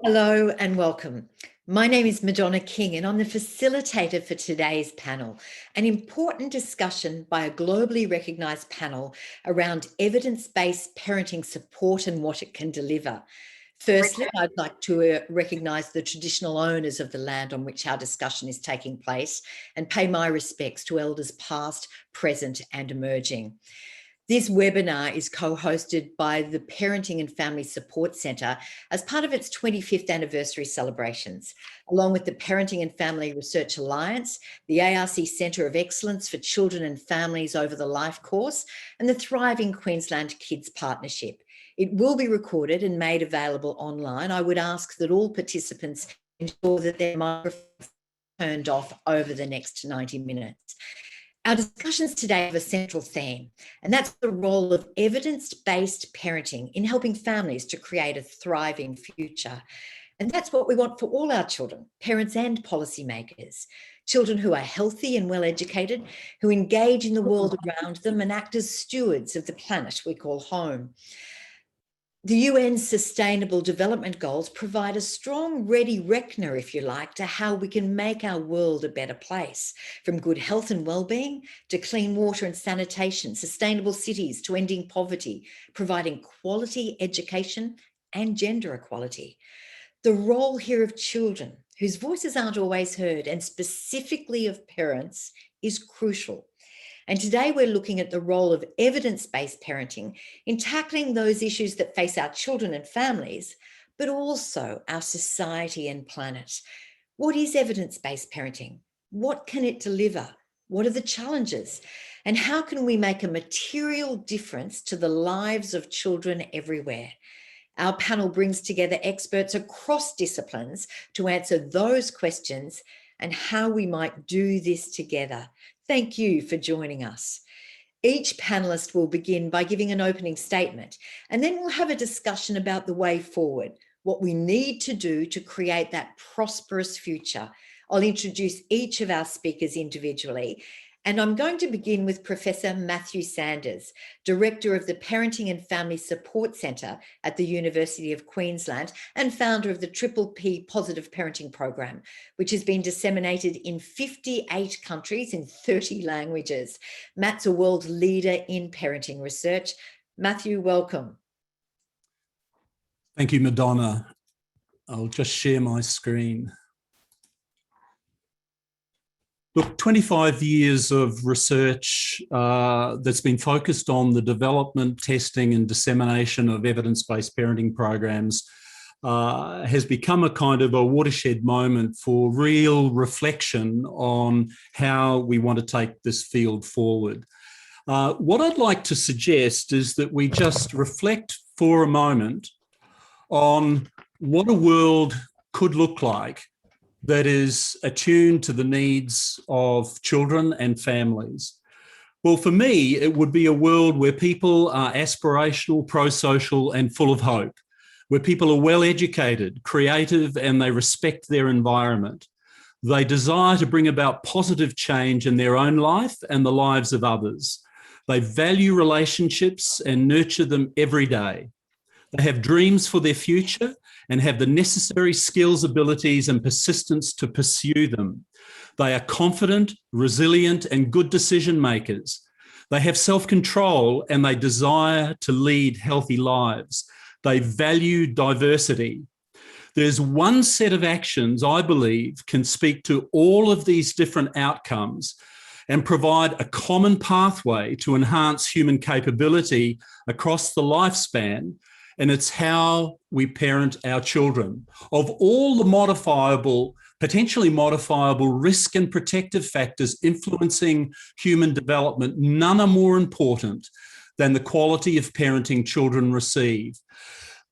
Hello and welcome. My name is Madonna King and I'm the facilitator for today's panel, an important discussion by a globally recognised panel around evidence-based parenting support and what it can deliver. Firstly, I'd like to recognise the traditional owners of the land on which our discussion is taking place and pay my respects to elders past, present and emerging. This webinar is co-hosted by the Parenting and Family Support Centre as part of its 25th anniversary celebrations, along with the Parenting and Family Research Alliance, the ARC Centre of Excellence for Children and Families over the Life course, and the Thriving Queensland Kids Partnership. It will be recorded and made available online. I would ask that all participants ensure that their microphones are turned off over the next 90 minutes. Our discussions today have a central theme, and that's the role of evidence-based parenting in helping families to create a thriving future. And that's what we want for all our children, parents and policymakers. Children who are healthy and well-educated, who engage in the world around them and act as stewards of the planet we call home. The UN's Sustainable Development Goals provide a strong ready reckoner, if you like, to how we can make our world a better place, from good health and well-being to clean water and sanitation, sustainable cities to ending poverty, providing quality education and gender equality. The role here of children, whose voices aren't always heard, and specifically of parents, is crucial. And today we're looking at the role of evidence-based parenting in tackling those issues that face our children and families, but also our society and planet. What is evidence-based parenting? What can it deliver? What are the challenges? And how can we make a material difference to the lives of children everywhere? Our panel brings together experts across disciplines to answer those questions and how we might do this together. Thank you for joining us. Each panelist will begin by giving an opening statement, and then we'll have a discussion about the way forward, what we need to do to create that prosperous future. I'll introduce each of our speakers individually, and I'm going to begin with Professor Matthew Sanders, Director of the Parenting and Family Support Centre at the University of Queensland and founder of the Triple P Positive Parenting Program, which has been disseminated in 58 countries in 30 languages. Matt's a world leader in parenting research. Matthew, welcome. Thank you, Madonna. I'll just share my screen. Look, 25 years of research that's been focused on the development, testing and dissemination of evidence-based parenting programs has become a kind of a watershed moment for real reflection on how we want to take this field forward. What I'd like to suggest is that we just reflect for a moment on what a world could look like that is attuned to the needs of children and families. Well, for me, it would be a world where people are aspirational, pro-social and full of hope, where people are well-educated, creative and they respect their environment. They desire to bring about positive change in their own life and the lives of others. They value relationships and nurture them every day. They have dreams for their future and have the necessary skills, abilities and persistence to pursue them. They are confident, resilient and good decision makers. They have self-control and they desire to lead healthy lives. They value diversity. There's one set of actions I believe can speak to all of these different outcomes and provide a common pathway to enhance human capability across the lifespan. And it's how we parent our children. Of all the potentially modifiable risk and protective factors influencing human development, none are more important than the quality of parenting children receive.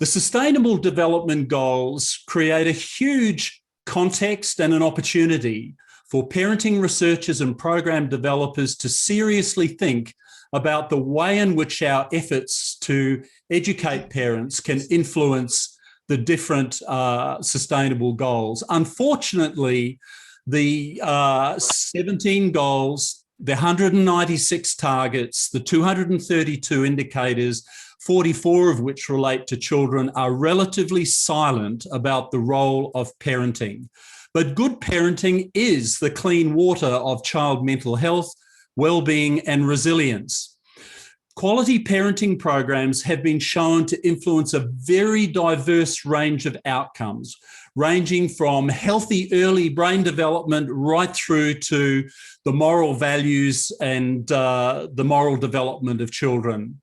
The Sustainable Development Goals create a huge context and an opportunity for parenting researchers and program developers to seriously think about the way in which our efforts to educate parents can influence the different sustainable goals. Unfortunately, the 17 goals, the 196 targets, the 232 indicators 44 of which relate to children, are relatively silent about the role of parenting. But good parenting is the clean water of child mental health, well-being, and resilience. Quality parenting programs have been shown to influence a very diverse range of outcomes, ranging from healthy early brain development right through to the moral values and the moral development of children.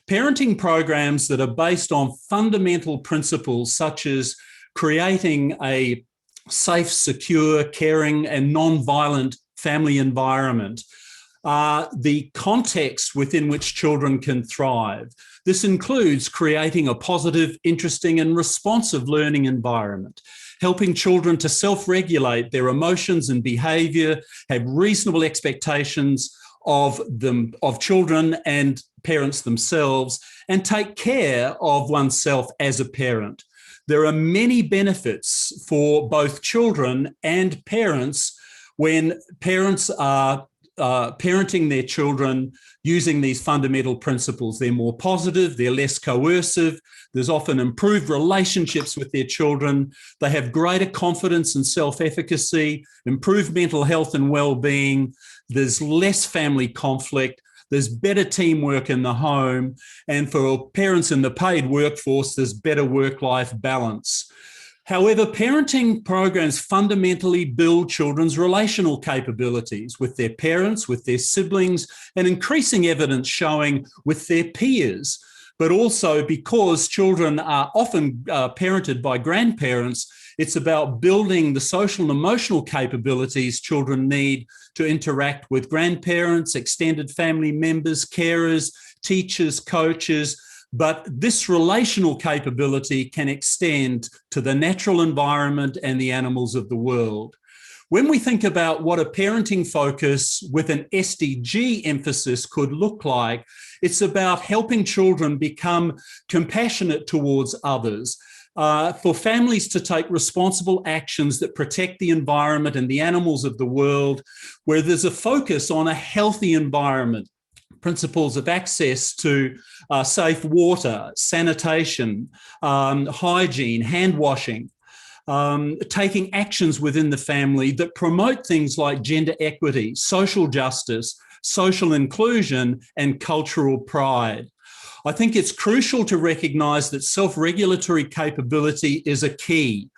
Parenting programs that are based on fundamental principles such as creating a safe, secure, caring, and non-violent family environment are the context within which children can thrive. This includes creating a positive, interesting, and responsive learning environment, helping children to self-regulate their emotions and behaviour, have reasonable expectations of children and parents themselves, and take care of oneself as a parent. There are many benefits for both children and parents when parents are parenting their children using these fundamental principles. They're more positive, they're less coercive, there's often improved relationships with their children, they have greater confidence and self-efficacy, improved mental health and well-being, there's less family conflict, there's better teamwork in the home, and for parents in the paid workforce, there's better work-life balance. However, parenting programs fundamentally build children's relational capabilities with their parents, with their siblings, and increasing evidence showing with their peers. But also because children are often parented by grandparents, it's about building the social and emotional capabilities children need to interact with grandparents, extended family members, carers, teachers, coaches. But this relational capability can extend to the natural environment and the animals of the world. When we think about what a parenting focus with an SDG emphasis could look like, it's about helping children become compassionate towards others, for families to take responsible actions that protect the environment and the animals of the world, where there's a focus on a healthy environment, principles of access to safe water, sanitation, hygiene, hand washing, taking actions within the family that promote things like gender equity, social justice, social inclusion, and cultural pride. I think it's crucial to recognise that self-regulatory capability is a key.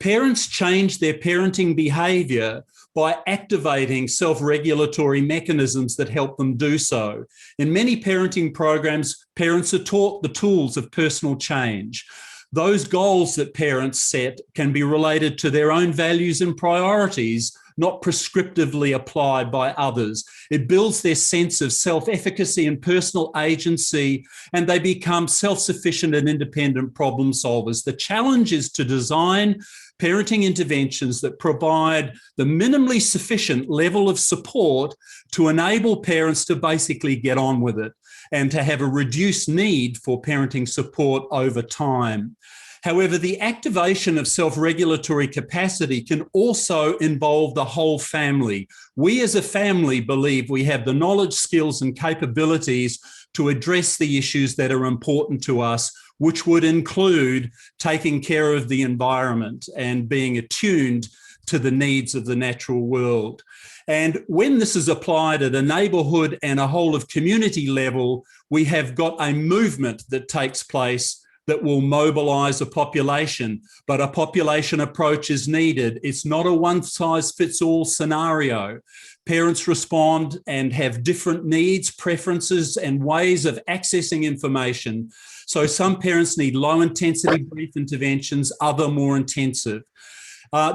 Parents change their parenting behaviour by activating self-regulatory mechanisms that help them do so. In many parenting programs, parents are taught the tools of personal change. Those goals that parents set can be related to their own values and priorities, not prescriptively applied by others. It builds their sense of self-efficacy and personal agency, and they become self-sufficient and independent problem solvers. The challenge is to design parenting interventions that provide the minimally sufficient level of support to enable parents to basically get on with it and to have a reduced need for parenting support over time. However, the activation of self-regulatory capacity can also involve the whole family. We as a family believe we have the knowledge, skills, and capabilities to address the issues that are important to us, which would include taking care of the environment and being attuned to the needs of the natural world. And when this is applied at a neighbourhood and a whole of community level, we have got a movement that takes place that will mobilise a population, but a population approach is needed. It's not a one-size-fits-all scenario. Parents respond and have different needs, preferences, and ways of accessing information. So some parents need low-intensity brief interventions, other more intensive.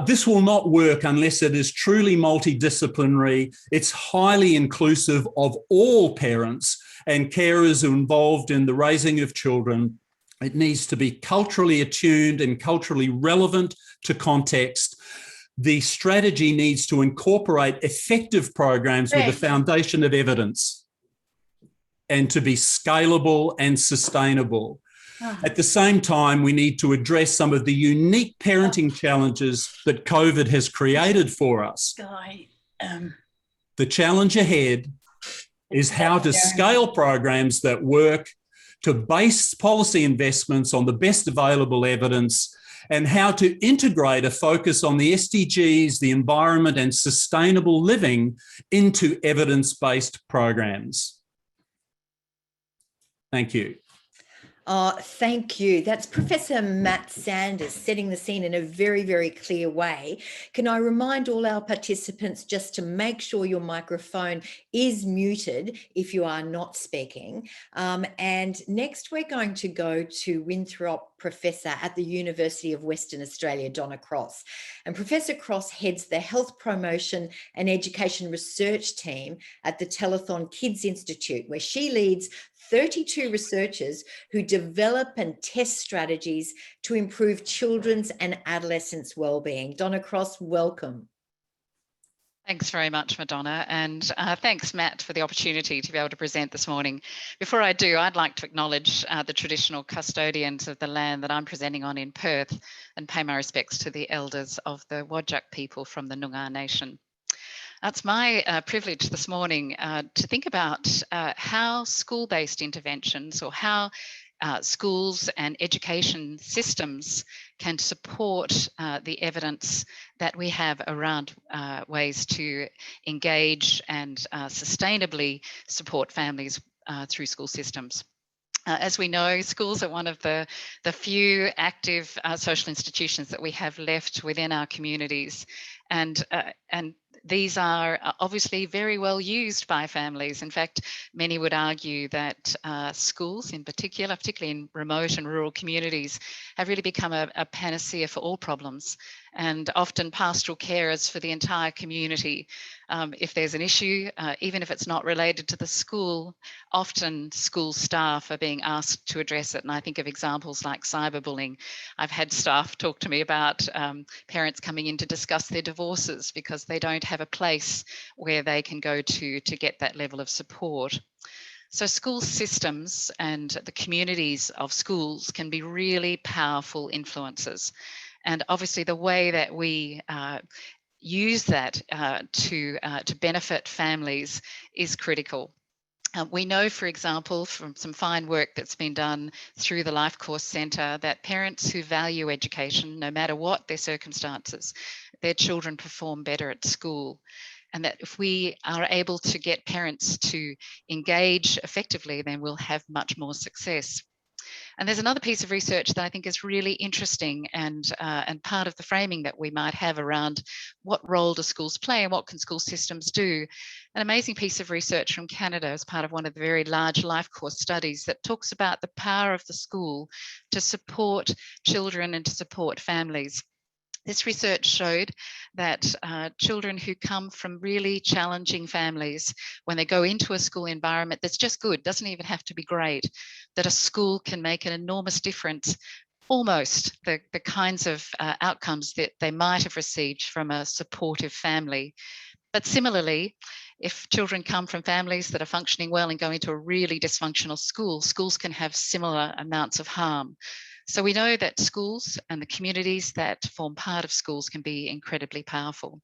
This will not work unless it is truly multidisciplinary. It's highly inclusive of all parents and carers who are involved in the raising of children. It needs to be culturally attuned and culturally relevant to context. The strategy needs to incorporate effective programs with a foundation of evidence and to be scalable and sustainable. At the same time, we need to address some of the unique parenting challenges that COVID has created for us. The challenge ahead is how to scale programs that work, to base policy investments on the best available evidence, and how to integrate a focus on the SDGs, the environment, and sustainable living into evidence-based programs. Thank you. Oh, thank you. That's Professor Matt Sanders setting the scene in a very, very clear way. Can I remind all our participants just to make sure your microphone is muted if you are not speaking. And next we're going to go to Winthrop Professor at the University of Western Australia, Donna Cross. And Professor Cross heads the Health Promotion and Education Research Team at the Telethon Kids Institute, where she leads 32 researchers who develop and test strategies to improve children's and adolescents' wellbeing. Donna Cross, welcome. Thanks very much, Madonna, and thanks, Matt, for the opportunity to be able to present this morning. Before I do, I'd like to acknowledge the traditional custodians of the land that I'm presenting on in Perth and pay my respects to the elders of the Whadjuk people from the Noongar Nation. It's my privilege this morning to think about how school-based interventions, or how schools and education systems can support the evidence that we have around ways to engage and sustainably support families through school systems. As we know, schools are one of the few active social institutions that we have left within our communities, and these are obviously very well used by families. In fact, many would argue that schools in particular, particularly in remote and rural communities, have really become a panacea for all problems, and often pastoral carers for the entire community. If there's an issue, even if it's not related to the school, often school staff are being asked to address it. And I think of examples like cyberbullying. I've had staff talk to me about parents coming in to discuss their divorces because they don't have a place where they can go to get that level of support. So school systems and the communities of schools can be really powerful influences. And obviously the way that we use that to benefit families is critical. We know, for example, from some fine work that's been done through the Life Course Centre, that parents who value education, no matter what their circumstances, their children perform better at school. And that if we are able to get parents to engage effectively, then we'll have much more success. And there's another piece of research that I think is really interesting, and part of the framing that we might have around what role do schools play and what can school systems do. An amazing piece of research from Canada as part of one of the very large life course studies that talks about the power of the school to support children and to support families. This research showed that children who come from really challenging families, when they go into a school environment that's just good, doesn't even have to be great, that a school can make an enormous difference, almost the kinds of outcomes that they might have received from a supportive family. But similarly, if children come from families that are functioning well and go into a really dysfunctional school, schools can have similar amounts of harm. So we know that schools and the communities that form part of schools can be incredibly powerful.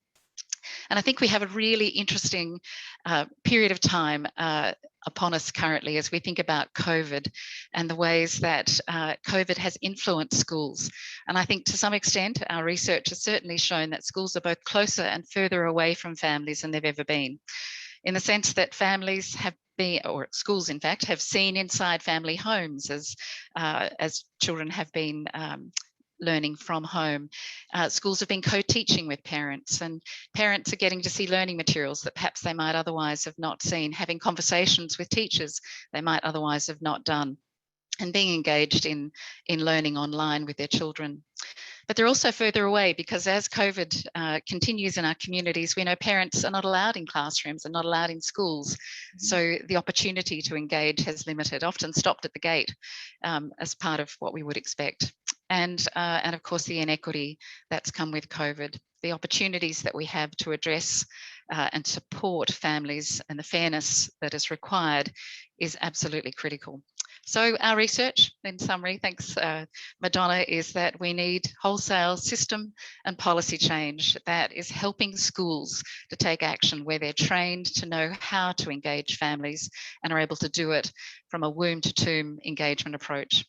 And I think we have a really interesting period of time upon us currently as we think about COVID and the ways that COVID has influenced schools. And I think to some extent, our research has certainly shown that schools are both closer and further away from families than they've ever been, in the sense that families have been, or schools in fact, have seen inside family homes as children have been learning from home. Schools have been co-teaching with parents, and parents are getting to see learning materials that perhaps they might otherwise have not seen, having conversations with teachers they might otherwise have not done, and being engaged in learning online with their children. But they're also further away because as COVID continues in our communities, we know parents are not allowed in classrooms and not allowed in schools. Mm-hmm. So the opportunity to engage has limited, often stopped at the gate as part of what we would expect. And of course, the inequity that's come with COVID, the opportunities that we have to address and support families and the fairness that is required is absolutely critical. So our research, in summary, thanks Madonna, is that we need wholesale system and policy change that is helping schools to take action where they're trained to know how to engage families and are able to do it from a womb to tomb engagement approach.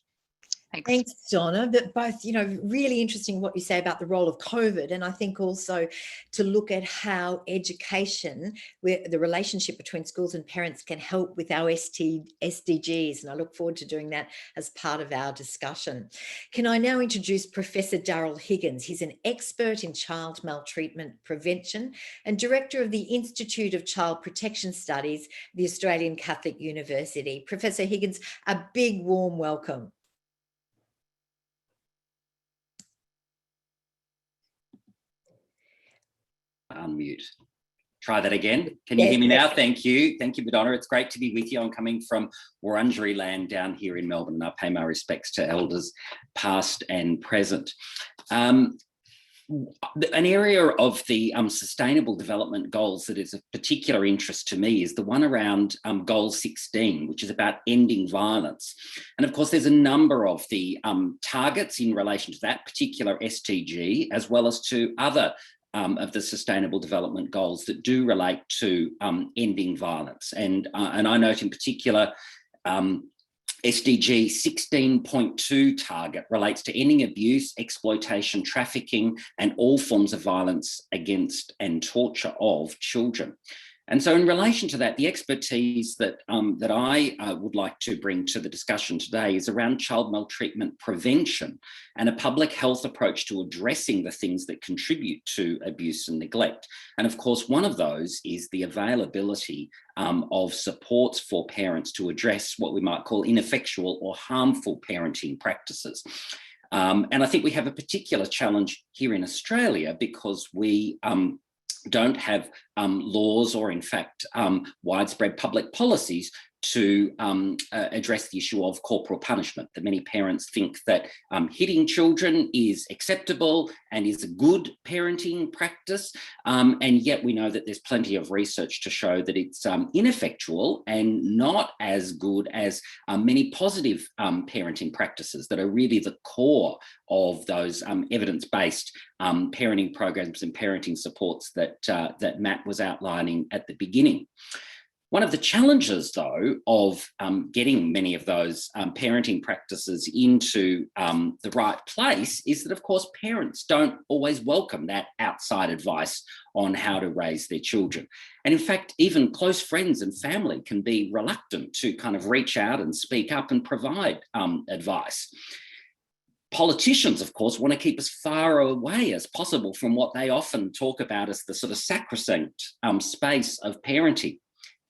Thanks. Thanks, Donna. That both, really interesting what you say about the role of COVID. And I think also to look at how education, where the relationship between schools and parents can help with our SDGs. And I look forward to doing that as part of our discussion. Can I now introduce Professor Daryl Higgins? He's an expert in child maltreatment prevention and director of the Institute of Child Protection Studies, the Australian Catholic University. Professor Higgins, a big warm welcome. Unmute. Try that again. Can you hear me now? Thank you. Thank you, Madonna. It's great to be with you. I'm coming from Wurundjeri land down here in Melbourne, and I pay my respects to elders past and present. An area of the Sustainable Development Goals that is of particular interest to me is the one around Goal 16, which is about ending violence. And of course, there's a number of the targets in relation to that particular SDG, as well as to other of the Sustainable Development Goals that do relate to ending violence. And I note in particular, SDG 16.2 target relates to ending abuse, exploitation, trafficking, and all forms of violence against and torture of children. And so in relation to that, the expertise that I would like to bring to the discussion today is around child maltreatment prevention and a public health approach to addressing the things that contribute to abuse and neglect. And of course, one of those is the availability of supports for parents to address what we might call ineffectual or harmful parenting practices. And I think we have a particular challenge here in Australia because we don't have laws or in fact widespread public policies to address the issue of corporal punishment. That many parents think that hitting children is acceptable and is a good parenting practice, and yet we know that there's plenty of research to show that it's ineffectual and not as good as many positive parenting practices that are really the core of those evidence-based parenting programs and parenting supports that Matt was outlining at the beginning. One of the challenges, though, of getting many of those parenting practices into the right place is that, of course, parents don't always welcome that outside advice on how to raise their children. And in fact, even close friends and family can be reluctant to kind of reach out and speak up and provide advice. Politicians, of course, want to keep as far away as possible from what they often talk about as the sort of sacrosanct space of parenting.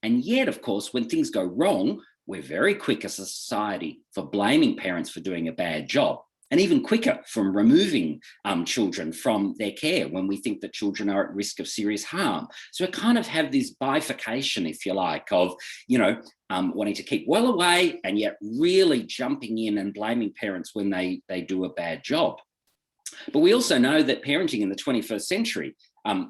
And yet, of course, when things go wrong, we're very quick as a society for blaming parents for doing a bad job, and even quicker from removing children from their care when we think that children are at risk of serious harm. So we kind of have this bifurcation, if you like, of, wanting to keep well away and yet really jumping in and blaming parents when they do a bad job. But we also know that parenting in the 21st century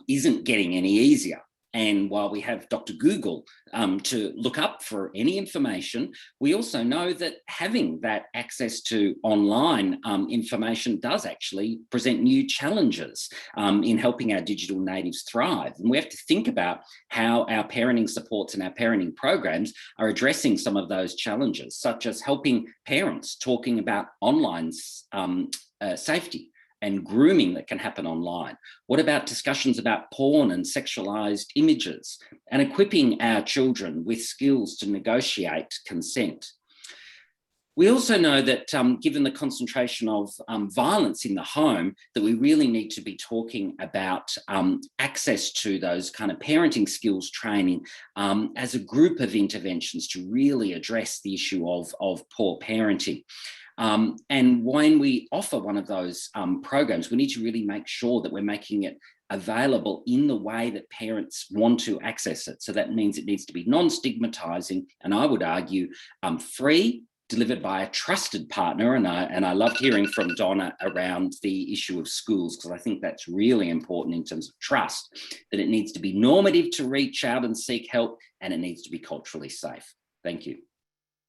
isn't getting any easier. And while we have Dr. Google to look up for any information, we also know that having that access to online information does actually present new challenges in helping our digital natives thrive. And we have to think about how our parenting supports and our parenting programs are addressing some of those challenges, such as helping parents talking about online safety and grooming that can happen online? What about discussions about porn and sexualized images, and equipping our children with skills to negotiate consent? We also know that given the concentration of violence in the home, that we really need to be talking about access to those kind of parenting skills training as a group of interventions to really address the issue of poor parenting. And when we offer one of those programs, we need to really make sure that we're making it available in the way that parents want to access it. So that means it needs to be non-stigmatizing, and I would argue free, delivered by a trusted partner. And I loved hearing from Donna around the issue of schools, because I think that's really important in terms of trust, that it needs to be normative to reach out and seek help, and it needs to be culturally safe. Thank you.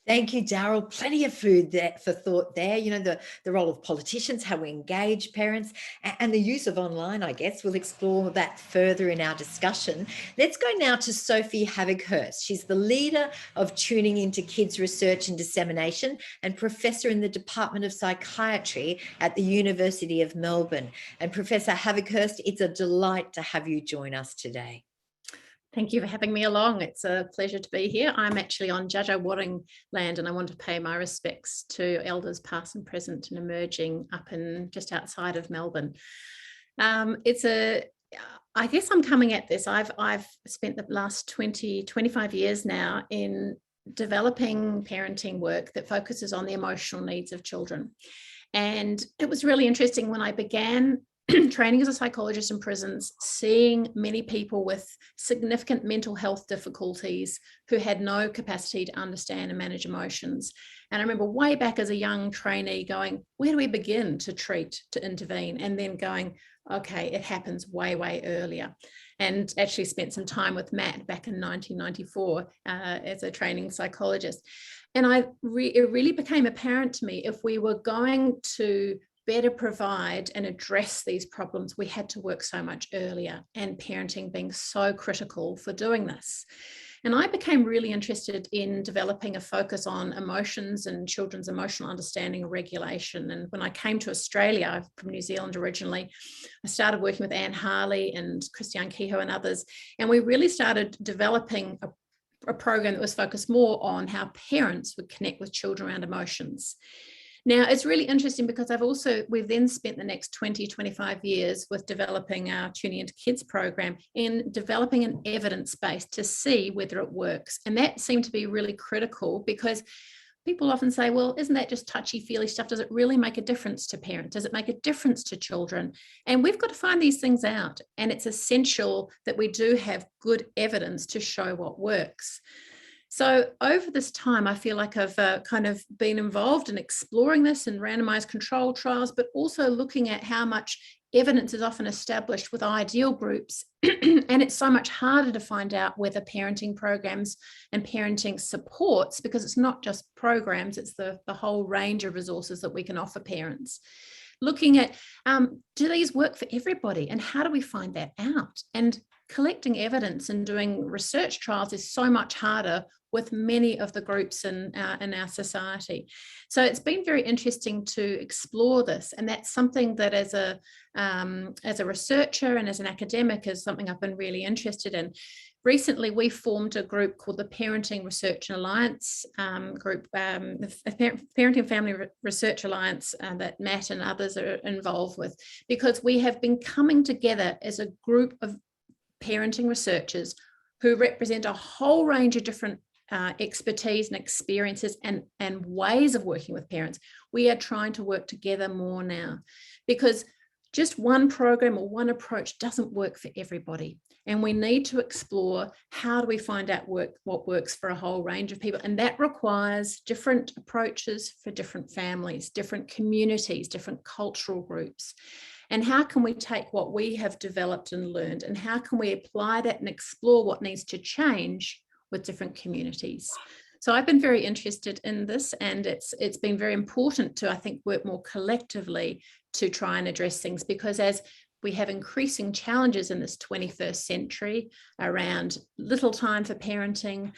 Thank you, Daryl. Plenty of food there for thought there. You know, the role of politicians, how we engage parents, and the use of online, I guess. We'll explore that further in our discussion. Let's go now to Sophie Havoc Hurst. She's the leader of Tuning Into Kids Research and Dissemination and professor in the Department of Psychiatry at the University of Melbourne. And Professor Havoc Hurst, it's a delight to have you join us today. Thank you for having me along. It's a pleasure to be here. I'm actually on Judjo Waring land, and I want to pay my respects to elders past and present and emerging up in just outside of Melbourne. I guess I'm coming at this. I've spent the last 25 years now in developing parenting work that focuses on the emotional needs of children. And it was really interesting when I began training as a psychologist in prisons, seeing many people with significant mental health difficulties who had no capacity to understand and manage emotions. And I remember way back as a young trainee going, where do we begin to treat, to intervene? And then going, okay, it happens way, way earlier. And actually spent some time with Matt back in 1994 as a training psychologist. And it really became apparent to me, if we were going to better provide and address these problems, we had to work so much earlier, and parenting being so critical for doing this. And I became really interested in developing a focus on emotions and children's emotional understanding and regulation. And when I came to Australia, I'm from New Zealand originally, I started working with Anne Harley and Christiane Kehoe and others. And we really started developing a program that was focused more on how parents would connect with children around emotions. Now, it's really interesting because we've then spent the next 25 years with developing our Tuning Into Kids program in developing an evidence base to see whether it works. And that seemed to be really critical, because people often say, well, isn't that just touchy-feely stuff? Does it really make a difference to parents? Does it make a difference to children? And we've got to find these things out. And it's essential that we do have good evidence to show what works. So over this time, I feel like I've kind of been involved in exploring this in randomized control trials, but also looking at how much evidence is often established with ideal groups. And it's so much harder to find out whether parenting programs and parenting supports, because it's not just programs, it's the whole range of resources that we can offer parents. Looking at, do these work for everybody? And how do we find that out? And collecting evidence and doing research trials is so much harder with many of the groups in our society. So it's been very interesting to explore this. And that's something that as a researcher and as an academic is something I've been really interested in. Recently, we formed a group called the Parenting Research Alliance group, the Parenting Family Research Alliance that Matt and others are involved with, because we have been coming together as a group of parenting researchers who represent a whole range of different expertise and experiences and ways of working with parents. We are trying to work together more now, because just one program or one approach doesn't work for everybody. And we need to explore, how do we find out what works for a whole range of people? And that requires different approaches for different families, different communities, different cultural groups. And how can we take what we have developed and learned, and how can we apply that and explore what needs to change with different communities? So I've been very interested in this, and it's been very important to, I think, work more collectively to try and address things, because as we have increasing challenges in this 21st century around little time for parenting,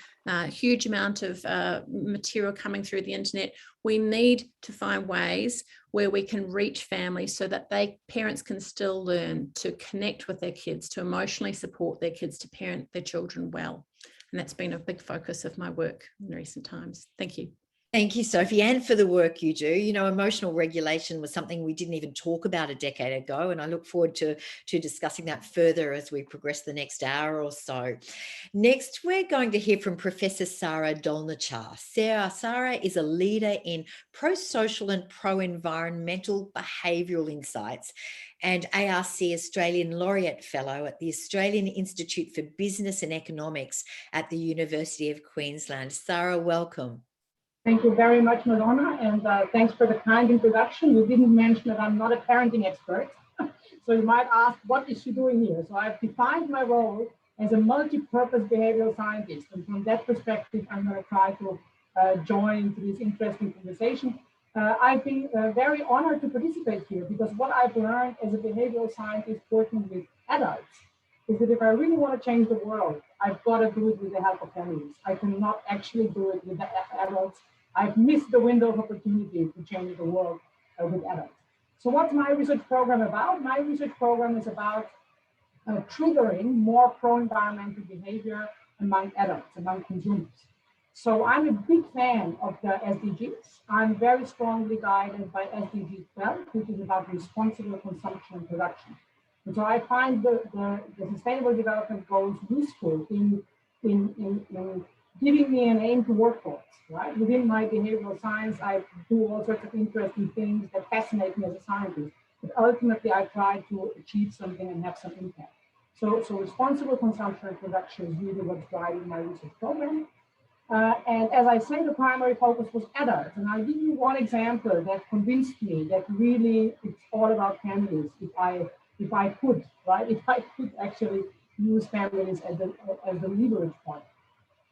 huge amount of material coming through the internet, we need to find ways where we can reach families so that parents can still learn to connect with their kids, to emotionally support their kids, to parent their children well. And that's been a big focus of my work in recent times. Thank you. Thank you, Sophie, and for the work you do. You know, emotional regulation was something we didn't even talk about a decade ago, and I look forward to discussing that further as we progress the next hour or so. Next, we're going to hear from Professor Sara Dolnichar. Sara is a leader in pro-social and pro-environmental behavioural insights and ARC Australian Laureate Fellow at the Australian Institute for Business and Economics at the University of Queensland. Sara, welcome. Thank you very much, Madonna, and thanks for the kind introduction. You didn't mention that I'm not a parenting expert, so you might ask, what is she doing here? So I've defined my role as a multi-purpose behavioral scientist, and from that perspective, I'm going to try to join this interesting conversation. I've been very honored to participate here because what I've learned as a behavioral scientist working with adults is that if I really want to change the world, I've got to do it with the help of families. I cannot actually do it with the adults. I've missed the window of opportunity to change the world with adults. So what's my research program about? My research program is about triggering more pro-environmental behavior among adults, among consumers. So I'm a big fan of the SDGs. I'm very strongly guided by SDG 12, which is about responsible consumption and production. And so I find the Sustainable Development Goals useful in giving me an aim to work towards, right? Within my behavioral science, I do all sorts of interesting things that fascinate me as a scientist. But ultimately, I try to achieve something and have some impact. So responsible consumption and production is really what's driving my research program. And as I say, the primary focus was adults. And I'll give you one example that convinced me that really it's all about families. If I could, right? If I could actually use families as the leverage point.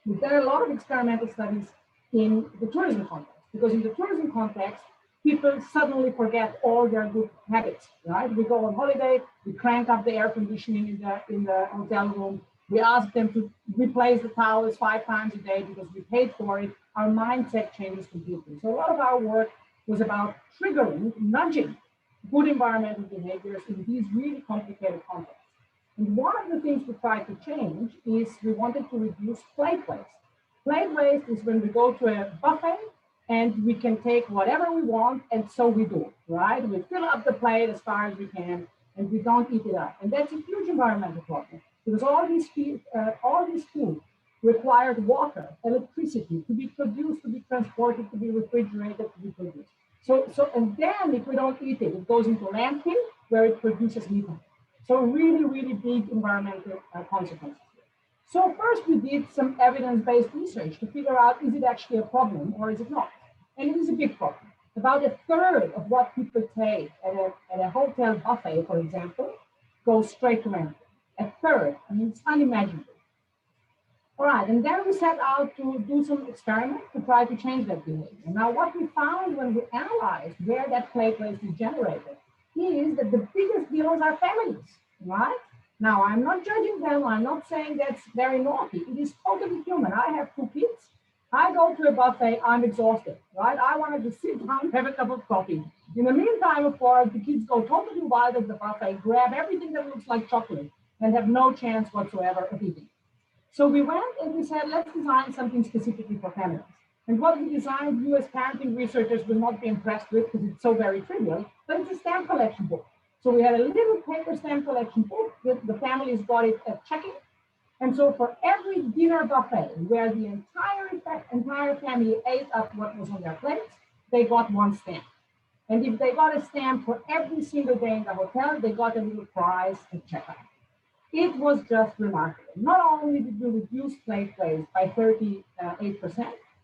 But there are a lot of experimental studies in the tourism context, because in the tourism context, people suddenly forget all their good habits, right? We go on holiday, we crank up the air conditioning in the hotel room. We ask them to replace the towels 5 times a day because we paid for it. Our mindset changes completely. So a lot of our work was about triggering, nudging good environmental behaviors in these really complicated contexts. And one of the things we tried to change is we wanted to reduce plate waste. Plate waste is when we go to a buffet and we can take whatever we want, and so we do, right? We fill up the plate as far as we can, and we don't eat it up. And that's a huge environmental problem, because all this food required water, electricity to be produced, to be transported, to be refrigerated, to be produced. So and then if we don't eat it, it goes into landfill where it produces methane. So really, really big environmental consequences. So first we did some evidence-based research to figure out, is it actually a problem or is it not? And it is a big problem. About a third of what people take at a hotel buffet, for example, goes straight to landfill. A third, I mean, it's unimaginable. All right, and then we set out to do some experiments to try to change that behavior. Now, what we found when we analyzed where that plate waste is generated is that the biggest dealers are families, right? Now, I'm not judging them. I'm not saying that's very naughty. It is totally human. I have 2 kids. I go to a buffet, I'm exhausted, right? I wanted to sit down, have a cup of coffee. In the meantime, of course, the kids go totally wild at the buffet, grab everything that looks like chocolate, and have no chance whatsoever of eating. So we went and we said, let's design something specifically for families. And what we designed, you as parenting researchers will not be impressed with because it's so very trivial, but it's a stamp collection book. So we had a little paper stamp collection book that the families got it at check-in. And so for every dinner buffet where the entire family ate up what was on their plates, they got 1 stamp. And if they got a stamp for every single day in the hotel, they got a little prize at checkout. It was just remarkable. Not only did we reduce plate waste by 38%,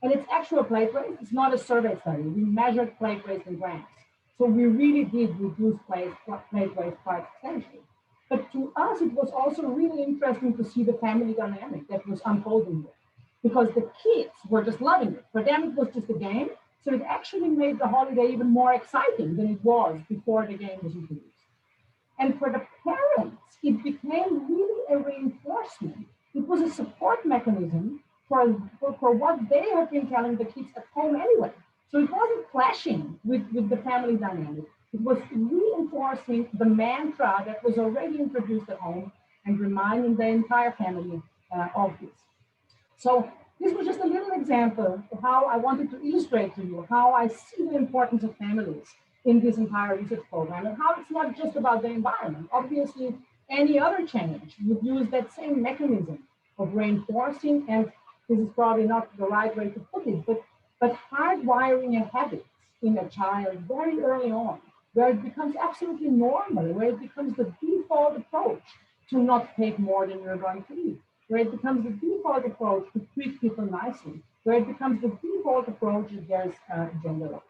and it's actual plate waste, it's not a survey study. We measured plate waste in grams. So we really did reduce plate waste quite substantially. But to us, it was also really interesting to see the family dynamic that was unfolding there, because the kids were just loving it. For them, it was just a game. So it actually made the holiday even more exciting than it was before the game was introduced. And for the parents, it became really a reinforcement. It was a support mechanism for what they have been telling the kids at home anyway. So it wasn't clashing with the family dynamic. It was reinforcing the mantra that was already introduced at home and reminding the entire family of this. So this was just a little example of how I wanted to illustrate to you how I see the importance of families in this entire research program, and how it's not just about the environment. Obviously, any other change would use that same mechanism of reinforcing, and this is probably not the right way to put it, but hardwiring a habit in a child very early on, where it becomes absolutely normal, where it becomes the default approach to not take more than you're going to eat, where it becomes the default approach to treat people nicely, where it becomes the default approach if there's gender equity.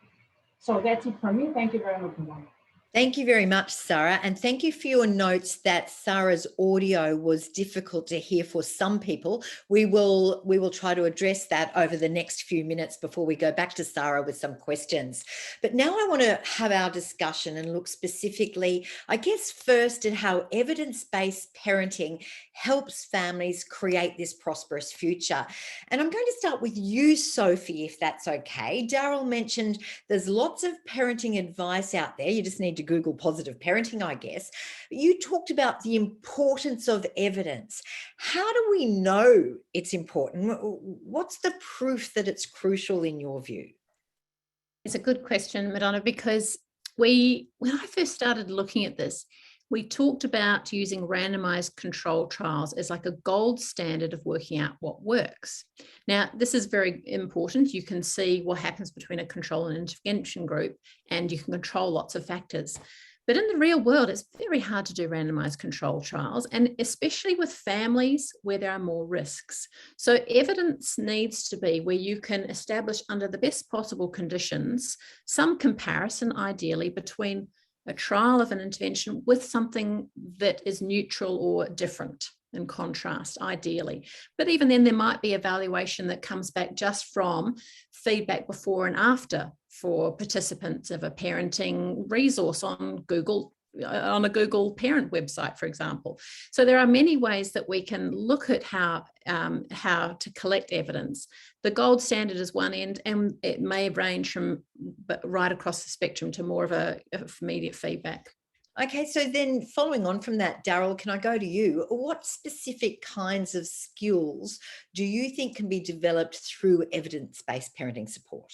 So that's it for me. Thank you very much, Madonna. Thank you very much, Sarah. And thank you for your notes that Sarah's audio was difficult to hear for some people. We will try to address that over the next few minutes before we go back to Sarah with some questions. But now I want to have our discussion and look specifically, I guess, first at how evidence-based parenting helps families create this prosperous future. And I'm going to start with you, Sophie, if that's okay. Daryl mentioned there's lots of parenting advice out there. You just need to Google positive parenting, I guess. You talked about the importance of evidence. How do we know it's important? What's the proof that it's crucial in your view? It's a good question, Madonna, because when I first started looking at this, we talked about using randomized control trials as like a gold standard of working out what works. Now, this is very important. You can see what happens between a control and intervention group, and you can control lots of factors. But in the real world, it's very hard to do randomized control trials, and especially with families where there are more risks. So evidence needs to be where you can establish under the best possible conditions some comparison, ideally, between a trial of an intervention with something that is neutral or different in contrast, ideally. But even then, there might be evaluation that comes back just from feedback before and after for participants of a parenting resource on a Google parent website, for example. So there are many ways that we can look at how to collect evidence. The gold standard is one end, and it may range from right across the spectrum to more of immediate feedback. Okay, so then following on from that, Daryl, can I go to you? What specific kinds of skills do you think can be developed through evidence-based parenting support?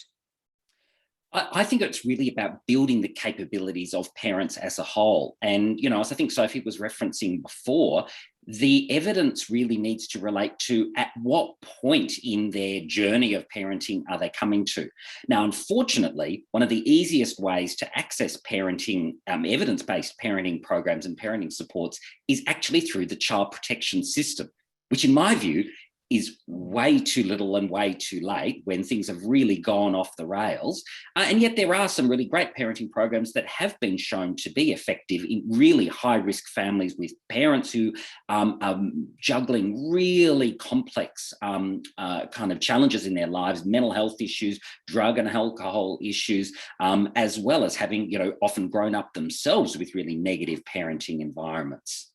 I think it's really about building the capabilities of parents as a whole. And, as I think Sophie was referencing before, the evidence really needs to relate to at what point in their journey of parenting are they coming to. Now, unfortunately, one of the easiest ways to access parenting, evidence-based parenting programs and parenting supports is actually through the child protection system, which in my view is way too little and way too late when things have really gone off the rails. And yet there are some really great parenting programs that have been shown to be effective in really high-risk families with parents who are juggling really complex kind of challenges in their lives, mental health issues, drug and alcohol issues, as well as having, often grown up themselves with really negative parenting environments.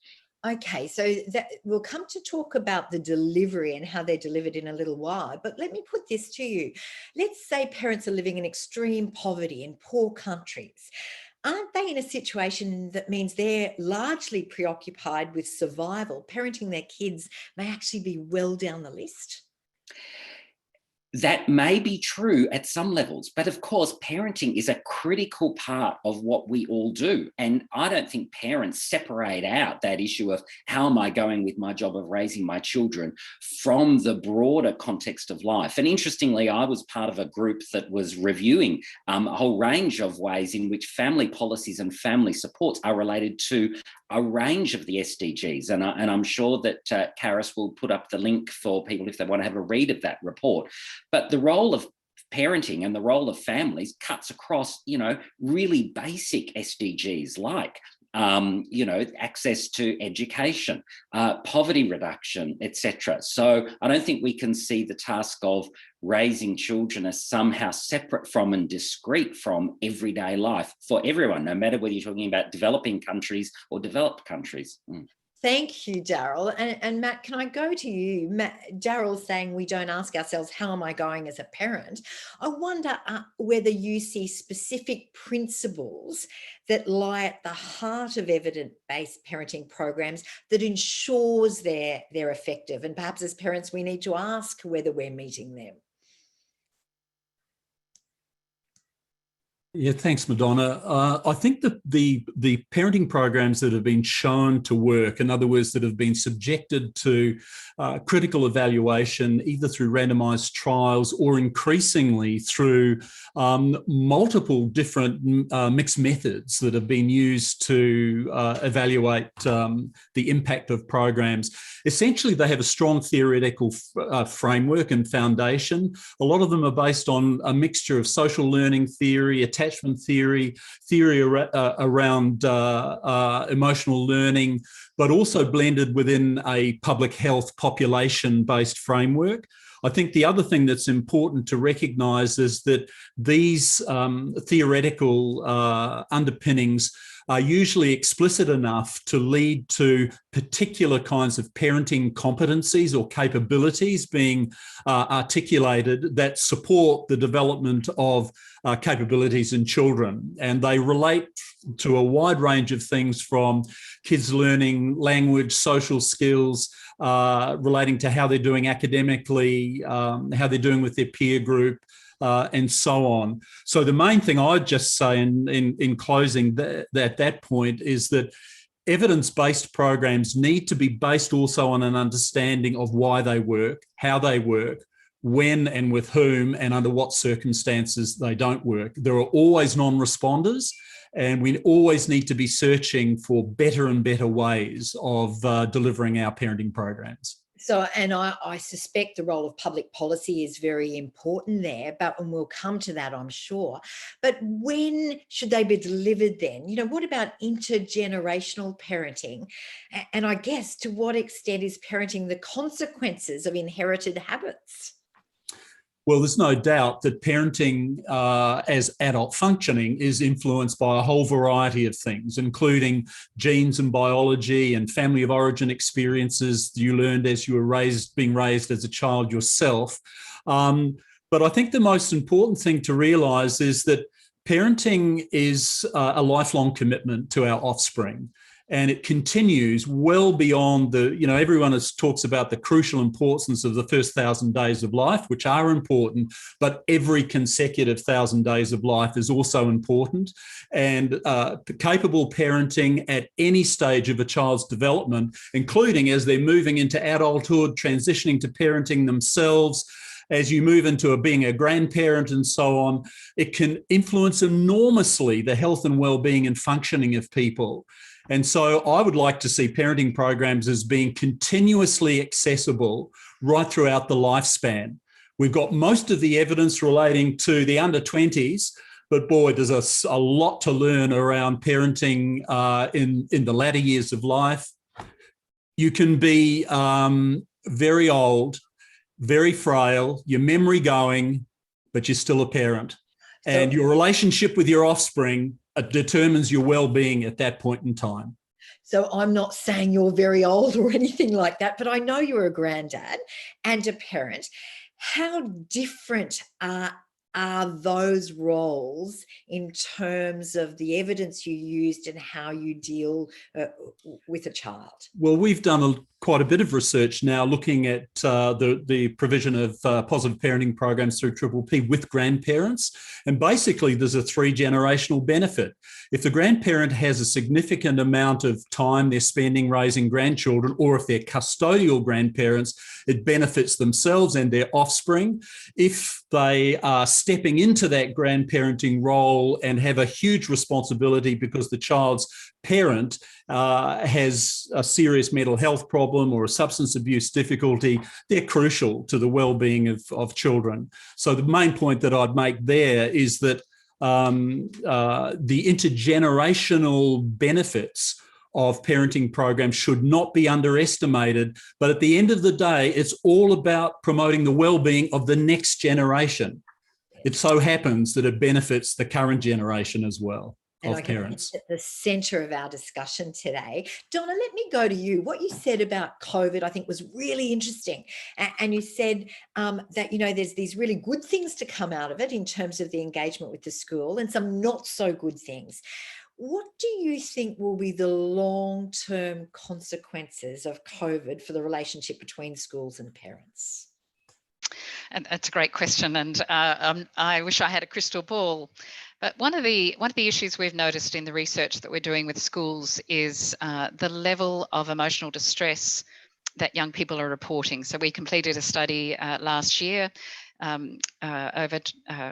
Okay, so we'll come to talk about the delivery and how they're delivered in a little while, but let me put this to you. Let's say parents are living in extreme poverty in poor countries. Aren't they in a situation that means they're largely preoccupied with survival? Parenting their kids may actually be well down the list. That may be true at some levels, but of course, parenting is a critical part of what we all do. And I don't think parents separate out that issue of how am I going with my job of raising my children from the broader context of life. And interestingly, I was part of a group that was reviewing a whole range of ways in which family policies and family supports are related to a range of the SDGs. And I'm sure that Karis will put up the link for people if they want to have a read of that report. But the role of parenting and the role of families cuts across, really basic SDGs like, access to education, poverty reduction, etc. So I don't think we can see the task of raising children as somehow separate from and discrete from everyday life for everyone, no matter whether you're talking about developing countries or developed countries. Thank you, Daryl. And Matt, can I go to you? Daryl's saying we don't ask ourselves, how am I going as a parent? I wonder whether you see specific principles that lie at the heart of evidence-based parenting programs that ensures they're effective. And perhaps as parents, we need to ask whether we're meeting them. Yeah, thanks, Madonna. I think that the parenting programs that have been shown to work, in other words, that have been subjected to critical evaluation, either through randomized trials or increasingly through multiple different mixed methods that have been used to evaluate the impact of programs. Essentially, they have a strong theoretical framework and foundation. A lot of them are based on a mixture of social learning theory, attachment attachment theory around emotional learning, but also blended within a public health population-based framework. I think the other thing that's important to recognise is that these theoretical underpinnings are usually explicit enough to lead to particular kinds of parenting competencies or capabilities being articulated that support the development of capabilities in children. And they relate to a wide range of things, from kids learning language, social skills, relating to how they're doing academically, how they're doing with their peer group, and so on. So the main thing I'd just say in closing at that point is that evidence-based programs need to be based also on an understanding of why they work, how they work, when and with whom, and under what circumstances they don't work. There are always non-responders, and we always need to be searching for better and better ways of delivering our parenting programs. So, and I suspect the role of public policy is very important there, and we'll come to that, I'm sure. But when should they be delivered then? You know, what about intergenerational parenting? And I guess, to what extent is parenting the consequences of inherited habits? Well, there's no doubt that parenting as adult functioning is influenced by a whole variety of things, including genes and biology and family of origin experiences you learned as you were being raised as a child yourself. But I think the most important thing to realise is that parenting is a lifelong commitment to our offspring. And it continues well beyond everyone talks about the crucial importance of the first 1,000 days of life, which are important, but every consecutive 1,000 days of life is also important. And capable parenting at any stage of a child's development, including as they're moving into adulthood, transitioning to parenting themselves, as you move into being a grandparent and so on, it can influence enormously the health and well-being and functioning of people. And so I would like to see parenting programs as being continuously accessible right throughout the lifespan. We've got most of the evidence relating to the under 20s, but boy, there's a lot to learn around parenting in the latter years of life. You can be very old, very frail, your memory going, but you're still a parent. And your relationship with your offspring determines your well-being at that point in time. So I'm not saying you're very old or anything like that, but I know you're a granddad and a parent. How different are those roles in terms of the evidence you used and how you deal with a child? Well, we've done quite a bit of research now looking at the provision of positive parenting programs through P with grandparents. And basically, there's a 3-generational benefit. If the grandparent has a significant amount of time they're spending raising grandchildren, or if they're custodial grandparents, it benefits themselves and their offspring. If they are stepping into that grandparenting role and have a huge responsibility because the child's parent has a serious mental health problem or a substance abuse difficulty, they're crucial to the well-being of children. So the main point that I'd make there is that the intergenerational benefits of parenting programs should not be underestimated. But at the end of the day, it's all about promoting the well-being of the next generation. It so happens that it benefits the current generation as well. Of parents. At the centre of our discussion today. Donna, let me go to you. What you said about COVID, I think, was really interesting. And you said that, there's these really good things to come out of it in terms of the engagement with the school and some not so good things. What do you think will be the long-term consequences of COVID for the relationship between schools and parents? And that's a great question, and I wish I had a crystal ball. But one of the issues we've noticed in the research that we're doing with schools is the level of emotional distress that young people are reporting. So we completed a study last year. Over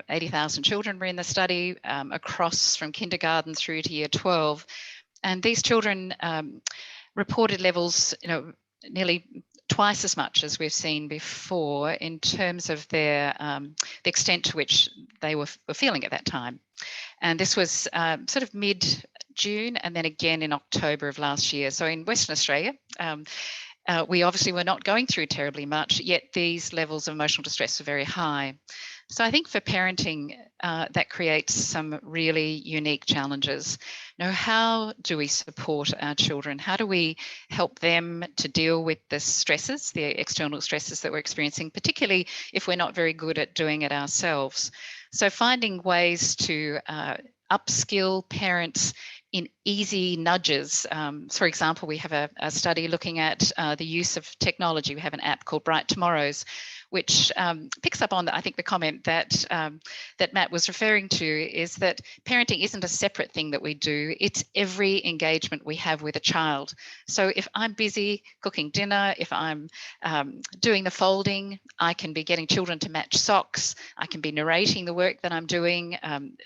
80,000 children were in the study across from kindergarten through to year 12, and these children reported levels, nearly twice as much as we've seen before in terms of their the extent to which they were feeling at that time. And this was sort of mid-June and then again in October of last year. So in Western Australia, we obviously were not going through terribly much, yet these levels of emotional distress are very high. So I think for parenting, that creates some really unique challenges. Now, how do we support our children? How do we help them to deal with the stresses, the external stresses that we're experiencing, particularly if we're not very good at doing it ourselves? So finding ways to upskill parents in easy nudges. For example, we have a study looking at the use of technology. We have an app called Bright Tomorrows, which picks up on, I think, the comment that that Matt was referring to, is that parenting isn't a separate thing that we do. It's every engagement we have with a child. So if I'm busy cooking dinner, if I'm doing the folding, I can be getting children to match socks. I can be narrating the work that I'm doing.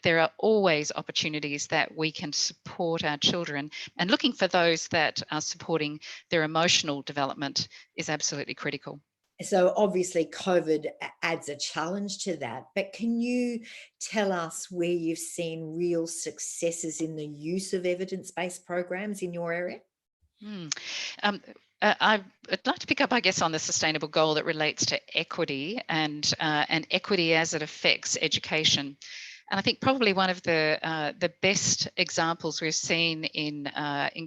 There are always opportunities that we can support our children, and looking for those that are supporting their emotional development is absolutely critical. So obviously COVID adds a challenge to that, but can you tell us where you've seen real successes in the use of evidence-based programs in your area? I'd like to pick up, I guess, on the sustainable goal that relates to equity and equity as it affects education. And I think probably one of the best examples we've seen in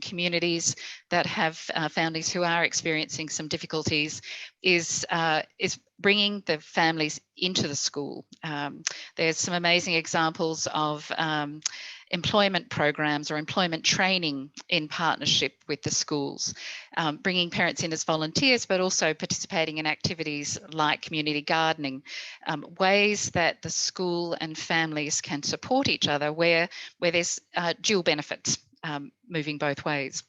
communities that have families who are experiencing some difficulties is bringing the families into the school. There's some amazing examples of employment programs or employment training in partnership with the schools, bringing parents in as volunteers, but also participating in activities like community gardening, ways that the school and families can support each other where there's dual benefits moving both ways.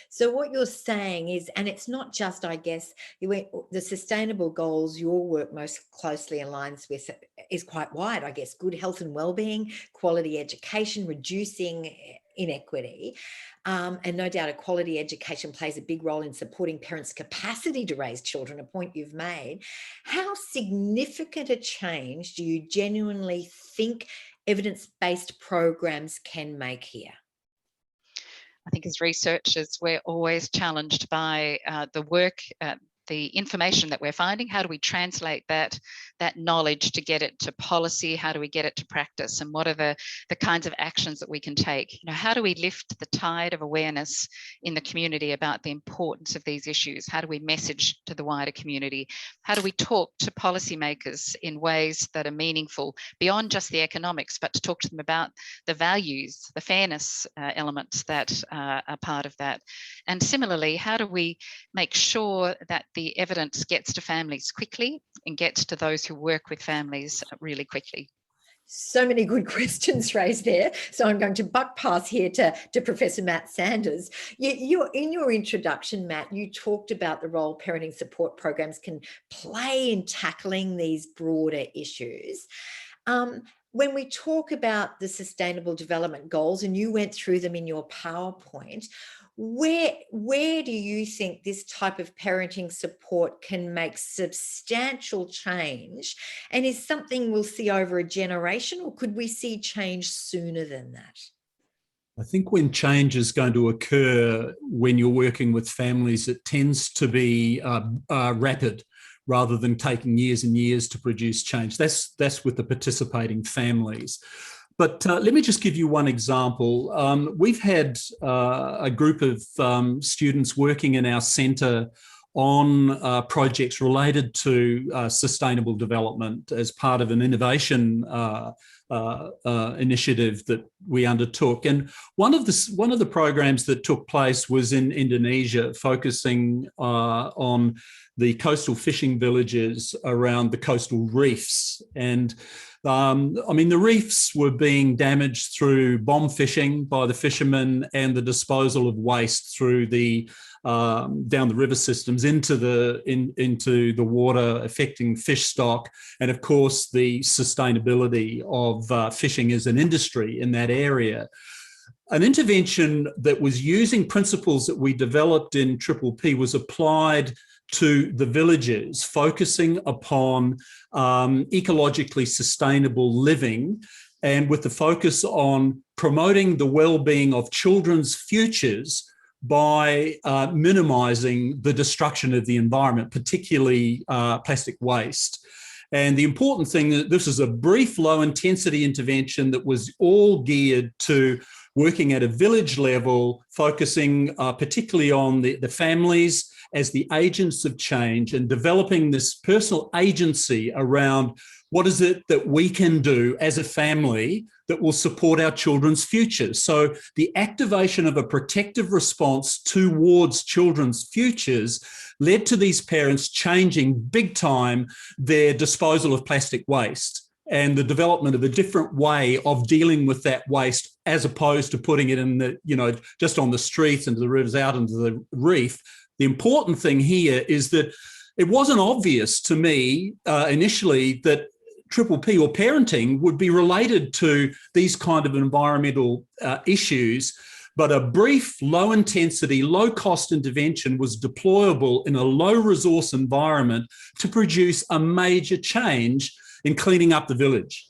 So what you're saying is, and it's not just, I guess, the sustainable goals your work most closely aligns with is quite wide, I guess, good health and well-being, quality education, reducing inequity. And no doubt a quality education plays a big role in supporting parents' capacity to raise children, a point you've made. How significant a change do you genuinely think evidence-based programs can make here? I think as researchers, we're always challenged by the work, the information that we're finding. How do we translate that knowledge to get it to policy? How do we get it to practice? And what are the kinds of actions that we can take? You know, how do we lift the tide of awareness in the community about the importance of these issues? How do we message to the wider community? How do we talk to policymakers in ways that are meaningful beyond just the economics, but to talk to them about the values, the fairness elements that are part of that? And similarly, how do we make sure that the evidence gets to families quickly and gets to those who work with families really quickly? So many good questions raised there. So I'm going to buck pass here to Professor Matt Sanders. In your introduction, Matt, you talked about the role parenting support programs can play in tackling these broader issues. When we talk about the Sustainable Development Goals, and you went through them in your PowerPoint, where do you think this type of parenting support can make substantial change, and is something we'll see over a generation, or could we see change sooner than that? I think when change is going to occur when you're working with families, it tends to be rapid rather than taking years and years to produce change. That's with the participating families. But let me just give you one example. We've had a group of students working in our centre on projects related to sustainable development as part of an innovation initiative that we undertook. And one of the programs that took place was in Indonesia, focusing on the coastal fishing villages around the coastal reefs. And I mean, the reefs were being damaged through bomb fishing by the fishermen and the disposal of waste through the down the river systems into the water, affecting fish stock, and of course the sustainability of fishing as an industry in that area. An intervention that was using principles that we developed in Triple P was applied to the villages, focusing upon ecologically sustainable living, and with the focus on promoting the well-being of children's futures by minimising the destruction of the environment, particularly plastic waste. And the important thing, that this is a brief, low-intensity intervention that was all geared to working at a village level, focusing particularly on the families as the agents of change and developing this personal agency around what is it that we can do as a family that will support our children's futures. So the activation of a protective response towards children's futures led to these parents changing big time their disposal of plastic waste and the development of a different way of dealing with that waste, as opposed to putting it in the, just on the streets, into the rivers, out into the reef. The important thing here is that it wasn't obvious to me initially that Triple P or parenting would be related to these kind of environmental issues, but a brief, low-intensity, low-cost intervention was deployable in a low-resource environment to produce a major change in cleaning up the village.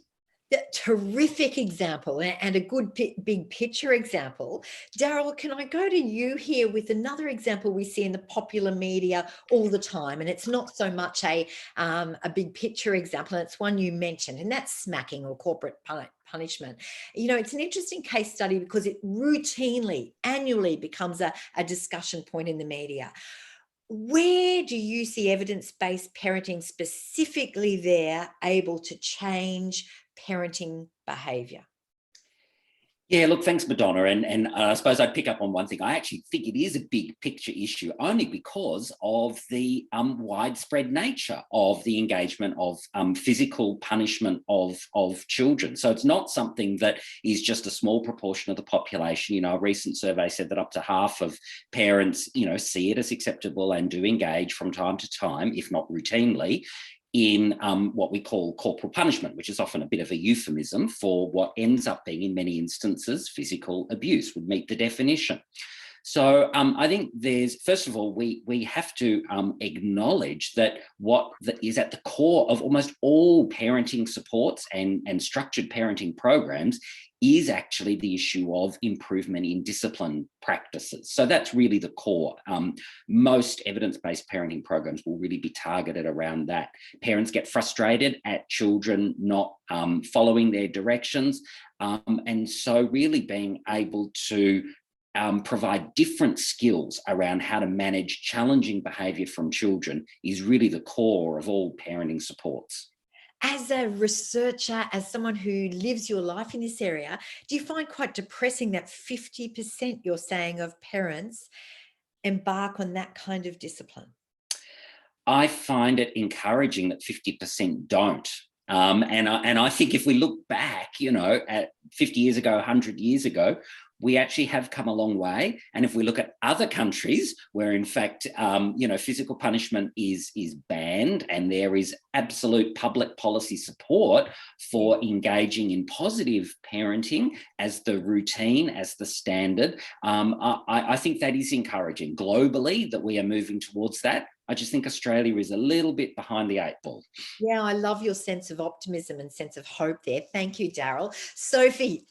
Terrific example, and a good big picture example. Daryl, can I go to you here with another example we see in the popular media all the time, and it's not so much a big picture example, and it's one you mentioned, and that's smacking or corporate punishment. It's an interesting case study because it routinely, annually becomes a discussion point in the media. Where do you see evidence-based parenting specifically there able to change parenting behaviour? Yeah, look, thanks, Madonna. And I suppose I'd pick up on one thing. I actually think it is a big picture issue only because of the widespread nature of the engagement of physical punishment of children. So it's not something that is just a small proportion of the population. A recent survey said that up to half of parents, see it as acceptable and do engage from time to time, if not routinely, in what we call corporal punishment, which is often a bit of a euphemism for what ends up being, in many instances, physical abuse, would meet the definition. So I think first of all, we have to acknowledge that what is at the core of almost all parenting supports and structured parenting programs is actually the issue of improvement in discipline practices. So that's really the core. Most evidence-based parenting programs will really be targeted around that. Parents get frustrated at children not following their directions. And so really being able to provide different skills around how to manage challenging behaviour from children is really the core of all parenting supports. As a researcher, as someone who lives your life in this area, do you find quite depressing that 50% you're saying of parents embark on that kind of discipline? I find it encouraging that 50% don't. And I think if we look back, at 50 years ago, 100 years ago, we actually have come a long way. And if we look at other countries where, in fact, physical punishment is banned and there is absolute public policy support for engaging in positive parenting as the routine, as the standard, I think that is encouraging globally that we are moving towards that. I just think Australia is a little bit behind the 8 ball. Yeah, I love your sense of optimism and sense of hope there. Thank you, Daryl. Sophie,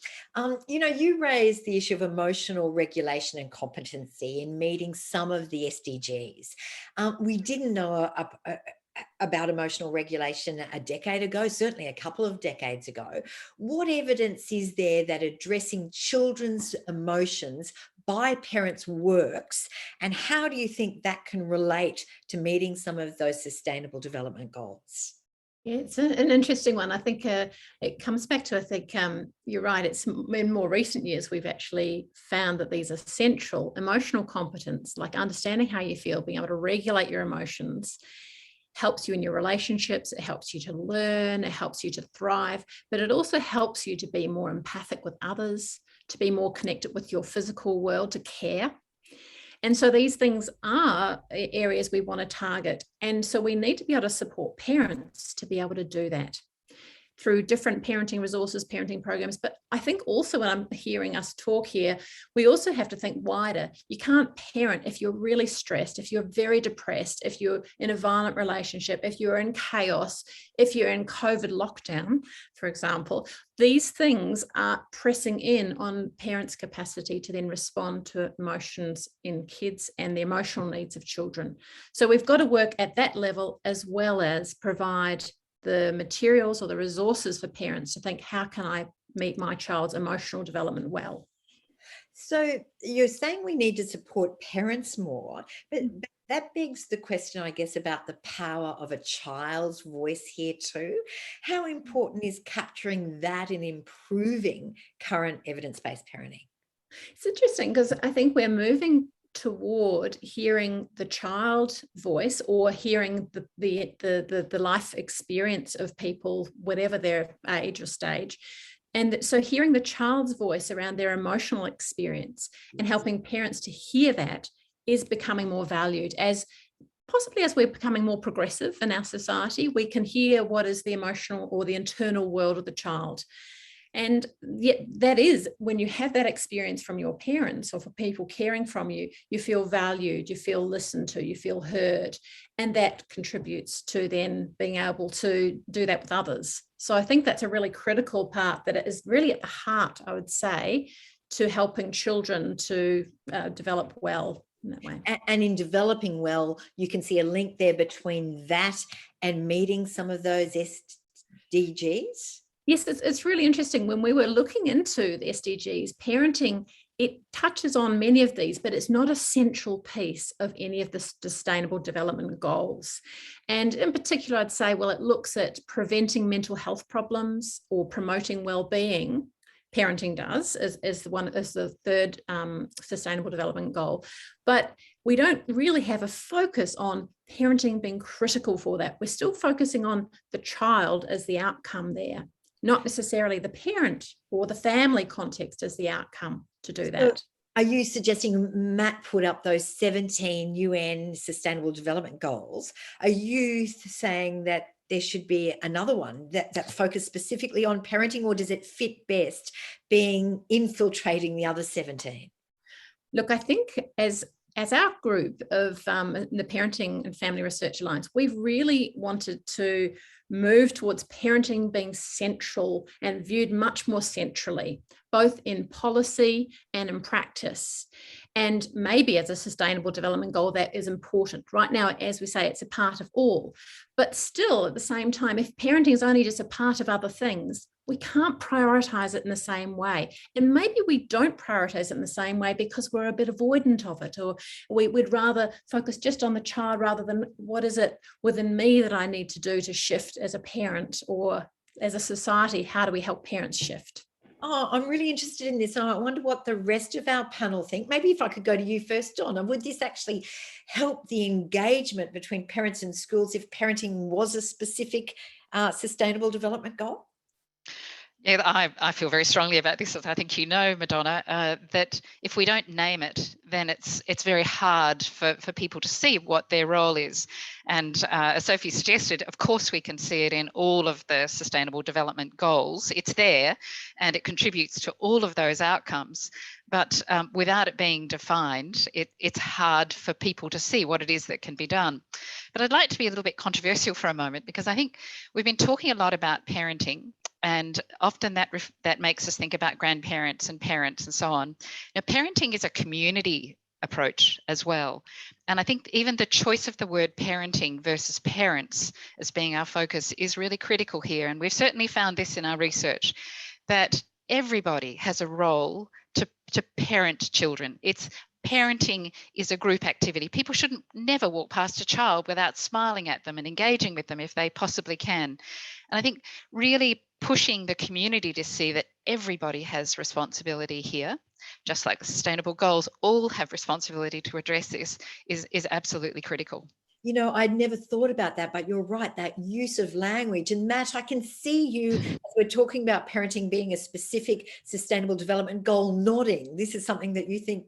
you raised the issue of emotional regulation and competency in meeting some of the SDGs. We didn't know about emotional regulation a decade ago, certainly a couple of decades ago. What evidence is there that addressing children's emotions by parents works, and how do you think that can relate to meeting some of those sustainable development goals? Yeah, it's an interesting one. I think it comes back to, you're right, it's in more recent years we've actually found that these are central emotional competence, like understanding how you feel, being able to regulate your emotions, helps you in your relationships, it helps you to learn, it helps you to thrive, but it also helps you to be more empathic with others, to be more connected with your physical world, to care. And so these things are areas we want to target. And so we need to be able to support parents to be able to do that. through different parenting resources, parenting programs. But I think also when I'm hearing us talk here, we also have to think wider. You can't parent if you're really stressed, if you're very depressed, if you're in a violent relationship, if you're in chaos, if you're in COVID lockdown, for example. These things are pressing in on parents' capacity to then respond to emotions in kids and the emotional needs of children. So we've got to work at that level, as well as provide the materials or the resources for parents to think, how can I meet my child's emotional development well? So you're saying we need to support parents more, but that begs the question, I guess, about the power of a child's voice here too. How important is capturing that in improving current evidence-based parenting? It's interesting because I think we're moving toward hearing the child voice, or hearing the life experience of people, whatever their age or stage. And so hearing the child's voice around their emotional experience and helping parents to hear that is becoming more valued, as possibly as we're becoming more progressive in our society, we can hear what is the emotional or the internal world of the child. And yet that is, when you have that experience from your parents or for people caring from you, you feel valued, you feel listened to, you feel heard, and that contributes to then being able to do that with others. So I think that's a really critical part, that it is really at the heart, I would say, to helping children to develop well in that way. And in developing well, you can see a link there between that and meeting some of those SDGs. Yes, it's really interesting. When we were looking into the SDGs, parenting, it touches on many of these, but it's not a central piece of any of the Sustainable Development Goals. And in particular, I'd say, well, it looks at preventing mental health problems or promoting well-being. Parenting does as the third Sustainable Development Goal. But we don't really have a focus on parenting being critical for that. We're still focusing on the child as the outcome there, not necessarily the parent or the family context as the outcome to do that. Are you suggesting Matt put up those 17 UN Sustainable Development Goals? Are you saying that there should be another one that focus specifically on parenting, or does it fit best being infiltrating the other 17? Look, I think as our group of the Parenting and Family Research Alliance, we've really wanted to move towards parenting being central and viewed much more centrally, both in policy and in practice. And maybe as a sustainable development goal, that is important. Right now, as we say, it's a part of all. But still, at the same time, if parenting is only just a part of other things, we can't prioritise it in the same way. And maybe we don't prioritise it in the same way because we're a bit avoidant of it, or we'd rather focus just on the child rather than what is it within me that I need to do to shift as a parent, or as a society, how do we help parents shift? Oh, I'm really interested in this. I wonder what the rest of our panel think. Maybe if I could go to you first, Donna, would this actually help the engagement between parents and schools if parenting was a specific sustainable development goal? Yeah, I feel very strongly about this. I think you know, Madonna, that if we don't name it, then it's very hard for people to see what their role is. And as Sophie suggested, of course we can see it in all of the Sustainable Development Goals. It's there and it contributes to all of those outcomes. But without it being defined, it's hard for people to see what it is that can be done. But I'd like to be a little bit controversial for a moment, because I think we've been talking a lot about parenting, and often that makes us think about grandparents and parents and so on. Now, parenting is a community approach as well. And I think even the choice of the word parenting versus parents as being our focus is really critical here. And we've certainly found this in our research, that everybody has a role to parent children. Parenting is a group activity. People shouldn't never walk past a child without smiling at them and engaging with them if they possibly can. And I think really pushing the community to see that everybody has responsibility here, just like the sustainable goals all have responsibility to address this, is absolutely critical. You know, I'd never thought about that, but you're right, that use of language. And Matt, I can see you, as we're talking about parenting being a specific sustainable development goal, nodding. This is something that you think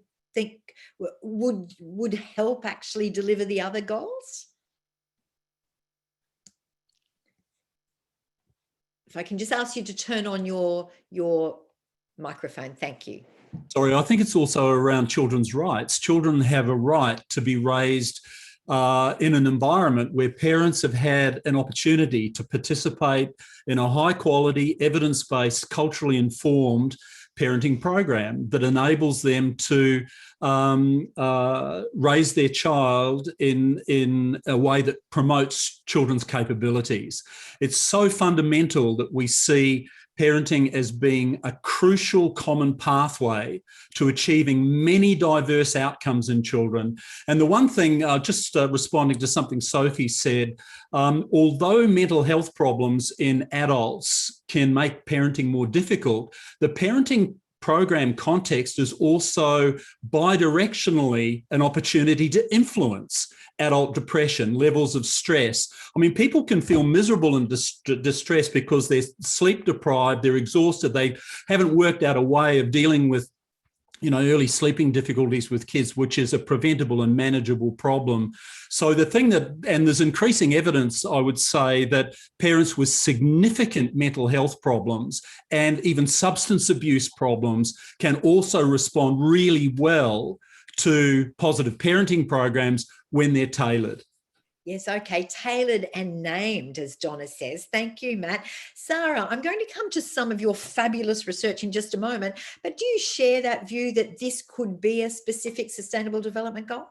would help actually deliver the other goals? if I can just ask you to turn on your microphone. Thank you. Sorry, I think it's also around children's rights. Children have a right to be raised in an environment where parents have had an opportunity to participate in a high quality, evidence-based, culturally informed parenting program that enables them to raise their child in a way that promotes children's capabilities. It's so fundamental that we see parenting as being a crucial common pathway to achieving many diverse outcomes in children. And the one thing, just responding to something Sophie said, although mental health problems in adults can make parenting more difficult, the parenting program context is also bidirectionally an opportunity to influence adult depression, levels of stress. I mean, people can feel miserable and distressed because they're sleep deprived, they're exhausted, they haven't worked out a way of dealing with early sleeping difficulties with kids, which is a preventable and manageable problem. So the thing and there's increasing evidence, I would say, that parents with significant mental health problems and even substance abuse problems can also respond really well to positive parenting programs when they're tailored. Yes, okay, tailored and named, as Donna says. Thank you, Matt. Sarah, I'm going to come to some of your fabulous research in just a moment, but do you share that view that this could be a specific sustainable development goal?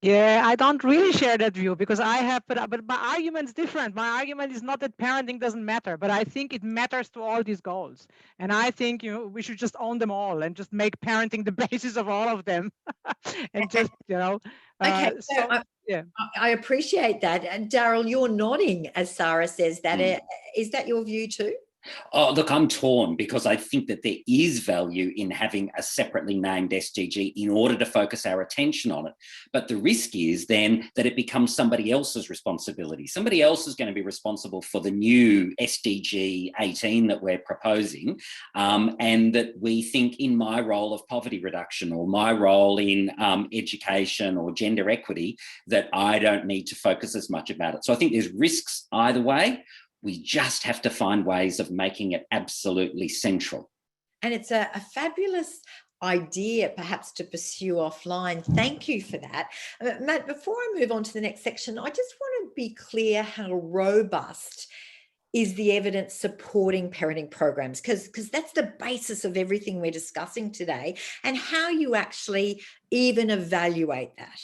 Yeah, I don't really share that view because but my argument is different. My argument is not that parenting doesn't matter, but I think it matters to all these goals. And I think, we should just own them all and just make parenting the basis of all of them. And just, okay, yeah. I appreciate that. And Daryl, you're nodding as Sarah says that. Is that your view too? Oh, look, I'm torn because I think that there is value in having a separately named SDG in order to focus our attention on it. But the risk is then that it becomes somebody else's responsibility. Somebody else is going to be responsible for the new SDG 18 that we're proposing, and that we think in my role of poverty reduction or my role in education or gender equity that I don't need to focus as much about it. So I think there's risks either way. We just have to find ways of making it absolutely central. And it's a fabulous idea perhaps to pursue offline. Thank you for that. Matt, before I move on to the next section, I just want to be clear how robust is the evidence supporting parenting programs, because that's the basis of everything we're discussing today, and how you actually even evaluate that.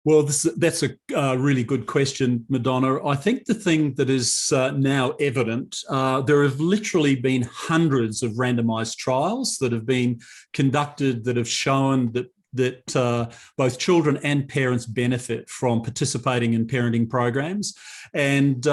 Well, that's a really good question, Madonna. I think the thing that is now evident, there have literally been hundreds of randomised trials that have been conducted that have shown that both children and parents benefit from participating in parenting programs. And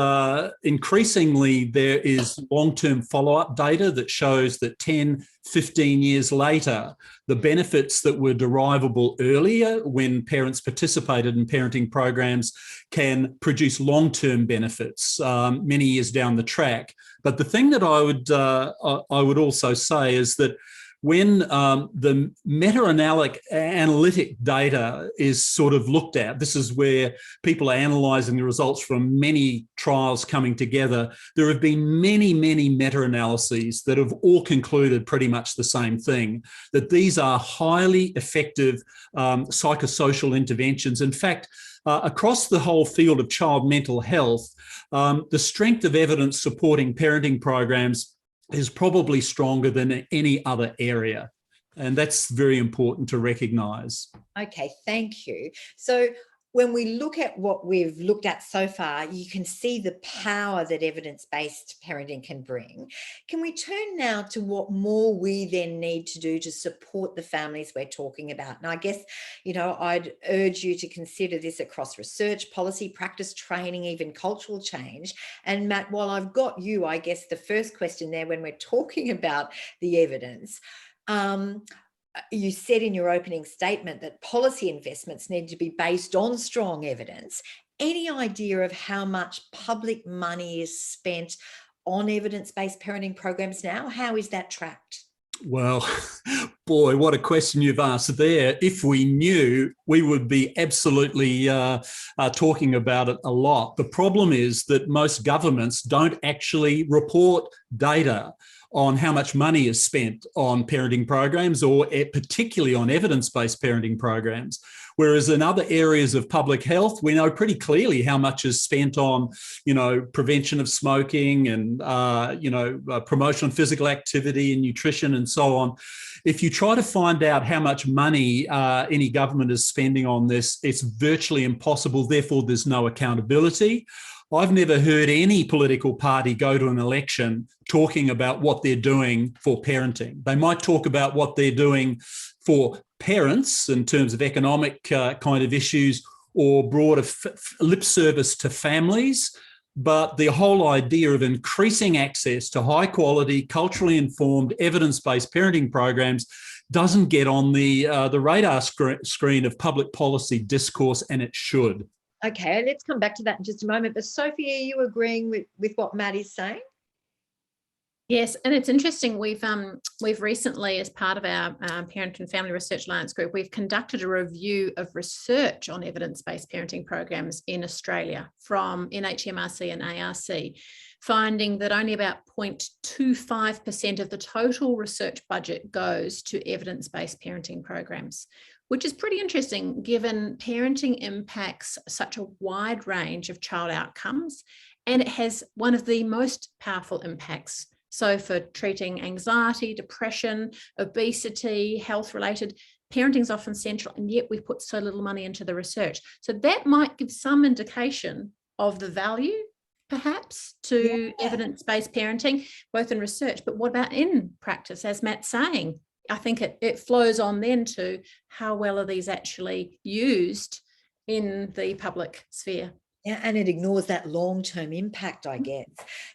increasingly, there is long-term follow-up data that shows that 10, 15 years later, the benefits that were derivable earlier when parents participated in parenting programs can produce long-term benefits many years down the track. But the thing that I would also say is that when the meta-analytic data is sort of looked at, this is where people are analysing the results from many trials coming together, there have been many, many meta-analyses that have all concluded pretty much the same thing, that these are highly effective psychosocial interventions. In fact, across the whole field of child mental health, the strength of evidence supporting parenting programs is probably stronger than any other area. And that's very important to recognise. Okay, thank you. So when we look at what we've looked at so far, you can see the power that evidence-based parenting can bring. Can we turn now to what more we then need to do to support the families we're talking about? And I guess, I'd urge you to consider this across research, policy, practice, training, even cultural change. And Matt, while I've got you, I guess the first question there when we're talking about the evidence, you said in your opening statement that policy investments need to be based on strong evidence. Any idea of how much public money is spent on evidence-based parenting programs now? How is that tracked? Well, boy, what a question you've asked there. If we knew, we would be absolutely talking about it a lot. The problem is that most governments don't actually report data on how much money is spent on parenting programs, or particularly on evidence-based parenting programs. Whereas in other areas of public health, we know pretty clearly how much is spent on, prevention of smoking and, promotion of physical activity and nutrition and so on. If you try to find out how much money any government is spending on this, it's virtually impossible. Therefore, there's no accountability. I've never heard any political party go to an election talking about what they're doing for parenting. They might talk about what they're doing for parents in terms of economic kind of issues, or broader lip service to families. But the whole idea of increasing access to high quality, culturally informed, evidence-based parenting programs doesn't get on the radar screen of public policy discourse, and it should. Okay, let's come back to that in just a moment. But Sophie, are you agreeing with what Matt is saying? Yes, and it's interesting. We've recently, as part of our Parent and Family Research Alliance group, we've conducted a review of research on evidence-based parenting programs in Australia from NHMRC and ARC, finding that only about 0.25% of the total research budget goes to evidence-based parenting programs, which is pretty interesting given parenting impacts such a wide range of child outcomes, and it has one of the most powerful impacts. So for treating anxiety, depression, obesity, health-related, parenting is often central, and yet we put so little money into the research. So that might give some indication of the value, perhaps, to evidence-based parenting, both in research, but what about in practice, as Matt's saying? I think it flows on then to how well are these actually used in the public sphere. Yeah, and it ignores that long-term impact, I guess.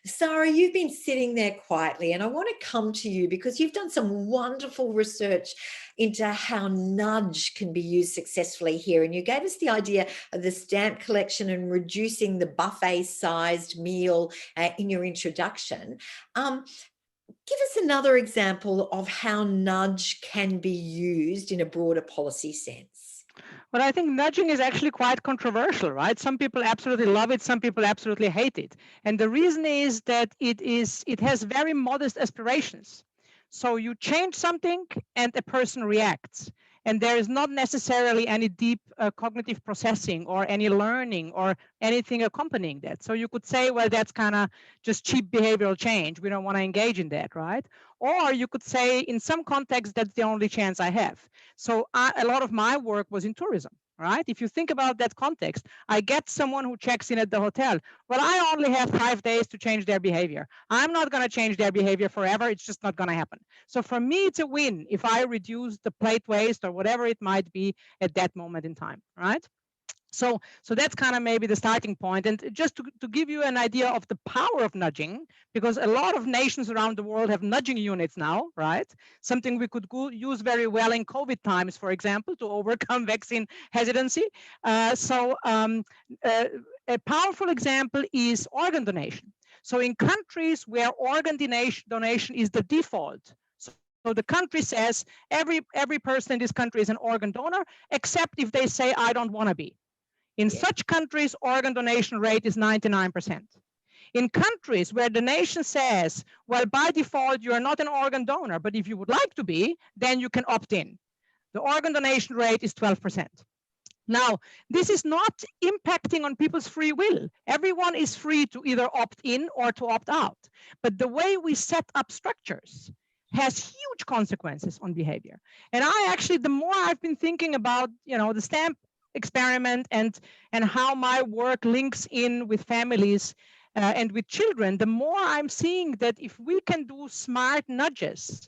Sarah, you've been sitting there quietly, and I want to come to you because you've done some wonderful research into how nudge can be used successfully here. And you gave us the idea of the stamp collection and reducing the buffet-sized meal in your introduction. Give us another example of how nudge can be used in a broader policy sense. But I think nudging is actually quite controversial, right? Some people absolutely love it, some people absolutely hate it. And the reason is that it has very modest aspirations. So you change something and a person reacts. And there is not necessarily any deep cognitive processing or any learning or anything accompanying that. So you could say, well, that's kind of just cheap behavioral change. We don't want to engage in that, right? Or you could say, in some contexts, that's the only chance I have. So a lot of my work was in tourism, right? If you think about that context, I get someone who checks in at the hotel. Well, I only have 5 days to change their behavior. I'm not going to change their behavior forever. It's just not going to happen. So for me, it's a win if I reduce the plate waste or whatever it might be at that moment in time, right? So that's kind of maybe the starting point. And just to give you an idea of the power of nudging, because a lot of nations around the world have nudging units now, right? Something we could use very well in COVID times, for example, to overcome vaccine hesitancy. A powerful example is organ donation. So in countries where organ donation is the default, so the country says every person in this country is an organ donor, except if they say, I don't want to be. In such countries, organ donation rate is 99%. In countries where the nation says, well, by default, you are not an organ donor, but if you would like to be, then you can opt in. The organ donation rate is 12%. Now, this is not impacting on people's free will. Everyone is free to either opt in or to opt out. But the way we set up structures has huge consequences on behavior. And the more I've been thinking about, the stamp experiment and how my work links in with families and with children, the more I'm seeing that if we can do smart nudges,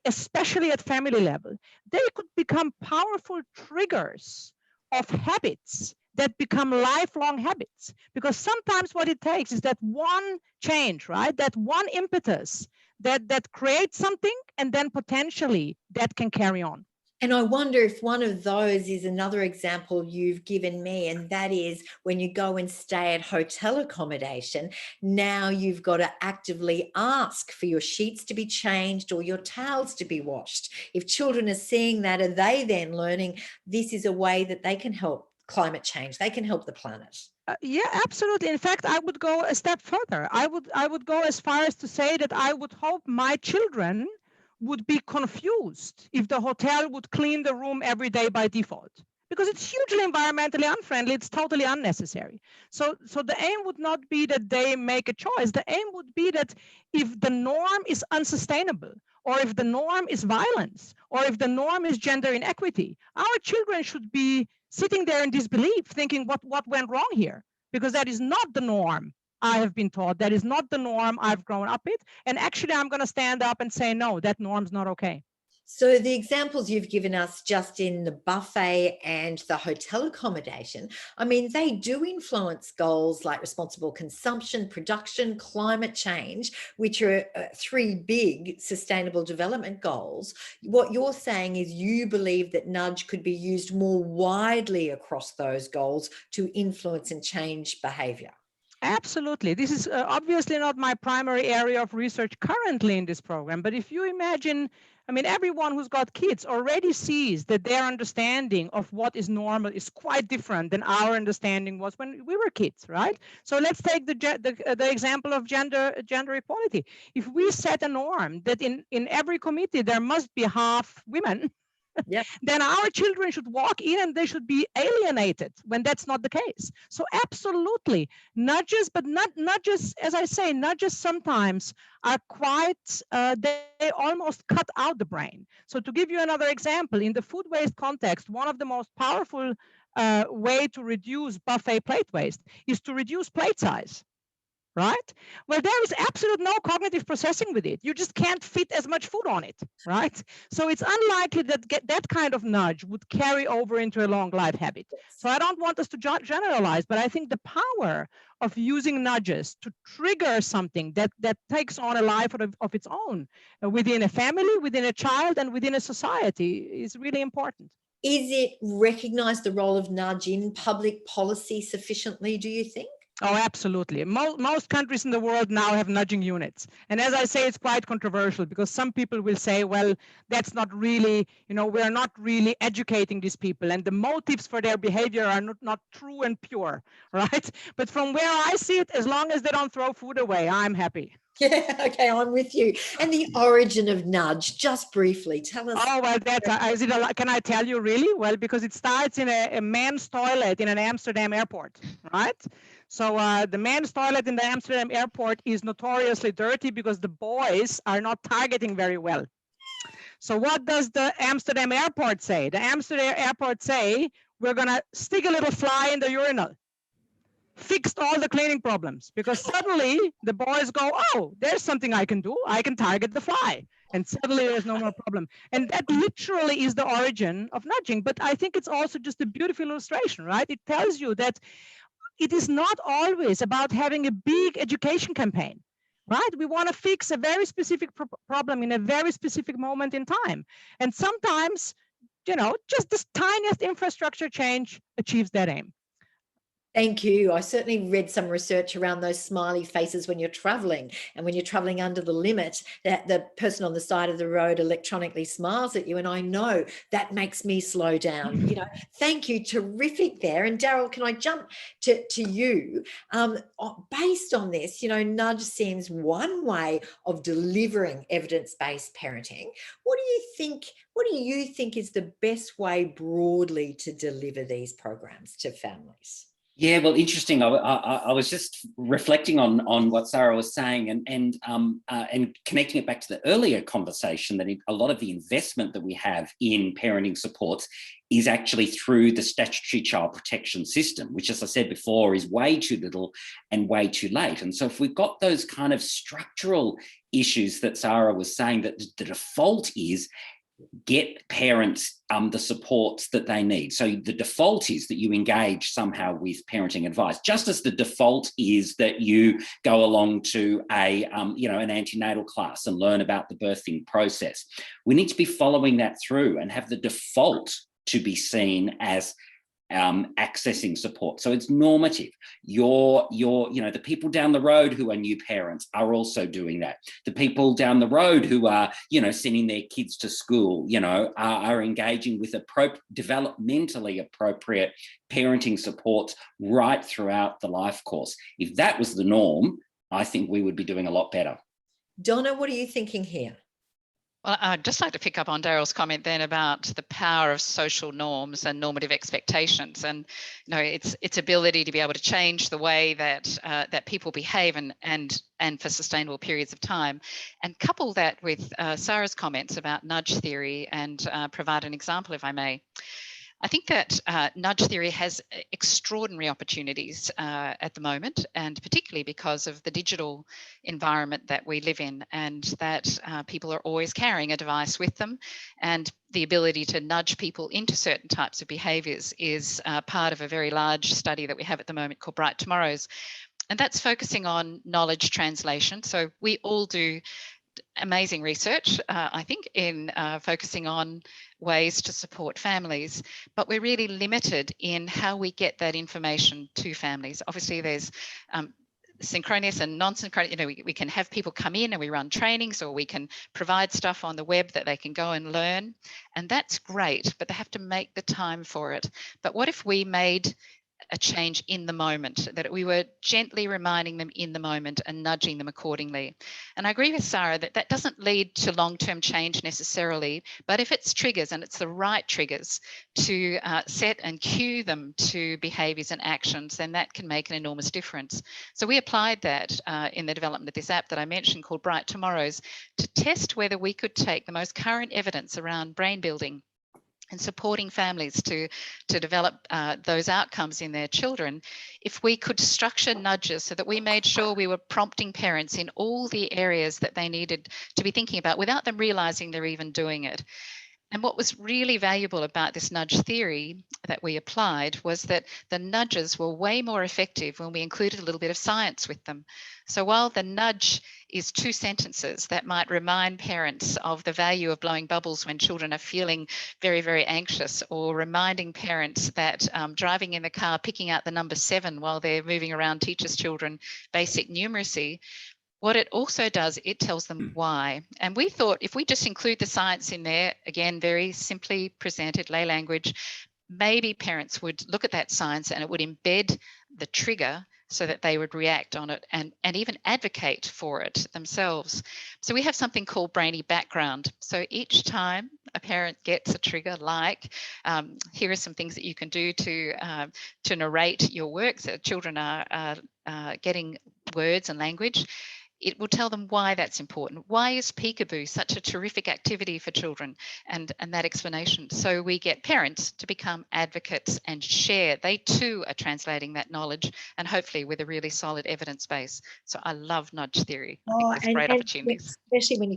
especially at family level, they could become powerful triggers of habits that become lifelong habits. Because sometimes what it takes is that one change, right? That one impetus that creates something, and then potentially that can carry on. And I wonder if one of those is another example you've given me, and that is when you go and stay at hotel accommodation, now you've got to actively ask for your sheets to be changed or your towels to be washed. If children are seeing that, are they then learning this is a way that they can help climate change, they can help the planet? Yeah, absolutely. In fact, I would go a step further. I would go as far as to say that I would hope my children would be confused if the hotel would clean the room every day by default, because it's hugely environmentally unfriendly. It's totally unnecessary. So the aim would not be that they make a choice. The aim would be that if the norm is unsustainable, or if the norm is violence, or if the norm is gender inequity, our children should be sitting there in disbelief, thinking what went wrong here, because that is not the norm. I have been taught that is not the norm I've grown up with. And actually, I'm going to stand up and say, no, that norm's not okay. So the examples you've given us just in the buffet and the hotel accommodation, I mean, they do influence goals like responsible consumption, production, climate change, which are three big sustainable development goals. What you're saying is you believe that nudge could be used more widely across those goals to influence and change behaviour. Absolutely. This is obviously not my primary area of research currently in this program, but if you imagine, I mean, everyone who's got kids already sees that their understanding of what is normal is quite different than our understanding was when we were kids, right? So let's take the example of gender equality. If we set a norm that in every committee there must be half women, Yep. then our children should walk in and they should be alienated when that's not the case. So absolutely, nudges, but not just, as I say, nudges sometimes are quite, they almost cut out the brain. So to give you another example, in the food waste context, one of the most powerful way to reduce buffet plate waste is to reduce plate size. Right? Well, there is absolute no cognitive processing with it. You just can't fit as much food on it, right? So it's unlikely that that kind of nudge would carry over into a long life habit. So I don't want us to generalize, but I think the power of using nudges to trigger something that takes on a life of its own within a family, within a child, and within a society is really important. Is it recognised the role of nudge in public policy sufficiently, do you think? Oh, absolutely. Most countries in the world now have nudging units. And as I say, it's quite controversial because some people will say, well, that's not really, we're not really educating these people and the motives for their behavior are not true and pure, right? But from where I see it, as long as they don't throw food away, I'm happy. Yeah, okay, I'm with you. And the origin of nudge, just briefly, tell us. Oh, well, can I tell you really? Well, because it starts in a men's toilet in an Amsterdam airport, right? So the men's toilet in the Amsterdam airport is notoriously dirty because the boys are not targeting very well. So what does the Amsterdam airport say? The Amsterdam airport say, we're going to stick a little fly in the urinal. Fixed all the cleaning problems because suddenly the boys go, oh, there's something I can do. I can target the fly. And suddenly there's no more problem. And that literally is the origin of nudging. But I think it's also just a beautiful illustration, right? It tells you that it is not always about having a big education campaign, right? We want to fix a very specific problem in a very specific moment in time. And sometimes, just the tiniest infrastructure change achieves that aim. Thank you. I certainly read some research around those smiley faces when you're traveling, and when you're traveling under the limit, that the person on the side of the road electronically smiles at you. And I know that makes me slow down. Thank you. Terrific there. And Daryl, can I jump to you? Based on this, nudge seems one way of delivering evidence-based parenting. What do you think is the best way broadly to deliver these programs to families? Yeah, well, interesting. I was just reflecting on what Sarah was saying and connecting it back to the earlier conversation that a lot of the investment that we have in parenting supports is actually through the statutory child protection system, which, as I said before, is way too little and way too late. And so if we've got those kind of structural issues that Sarah was saying, that the default is get parents the supports that they need. So the default is that you engage somehow with parenting advice, just as the default is that you go along to a an antenatal class and learn about the birthing process. We need to be following that through and have the default to be seen as accessing support. So it's normative. The people down the road who are new parents are also doing that. The people down the road who are, sending their kids to school, are engaging with developmentally appropriate parenting supports right throughout the life course. If that was the norm, I think we would be doing a lot better. Donna, what are you thinking here? Well, I'd just like to pick up on Daryl's comment then about the power of social norms and normative expectations, and its ability to be able to change the way that that people behave and for sustainable periods of time, and couple that with Sarah's comments about nudge theory and provide an example, if I may. I think that nudge theory has extraordinary opportunities at the moment, and particularly because of the digital environment that we live in, and that people are always carrying a device with them, and the ability to nudge people into certain types of behaviours is part of a very large study that we have at the moment called Bright Tomorrows, and that's focusing on knowledge translation. So we all do amazing research, I think, in focusing on ways to support families, but we're really limited in how we get that information to families. Obviously, there's synchronous and non-synchronous. We can have people come in and we run trainings, or we can provide stuff on the web that they can go and learn, and that's great, but they have to make the time for it. But what if we made a change in the moment, that we were gently reminding them in the moment and nudging them accordingly? And I agree with Sarah that that doesn't lead to long-term change necessarily, but if it's triggers, and it's the right triggers to set and cue them to behaviours and actions, then that can make an enormous difference. So we applied that in the development of this app that I mentioned called Bright Tomorrows, to test whether we could take the most current evidence around brain building and supporting families to develop those outcomes in their children, if we could structure nudges so that we made sure we were prompting parents in all the areas that they needed to be thinking about without them realising they're even doing it. And what was really valuable about this nudge theory that we applied was that the nudges were way more effective when we included a little bit of science with them. So while the nudge is 2 sentences that might remind parents of the value of blowing bubbles when children are feeling very, very anxious, or reminding parents that driving in the car, picking out the number 7 while they're moving around teaches children basic numeracy, what it also does, it tells them why. And we thought if we just include the science in there, again, very simply presented, lay language, maybe parents would look at that science and it would embed the trigger so that they would react on it and even advocate for it themselves. So we have something called brainy background. So each time a parent gets a trigger, like here are some things that you can do to narrate your work so children are getting words and language, it will tell them why that's important. Why is peekaboo such a terrific activity for children? And that explanation. So we get parents to become advocates and share. They too are translating that knowledge, and hopefully with a really solid evidence base. So I love nudge theory. I think there's great opportunities. Especially when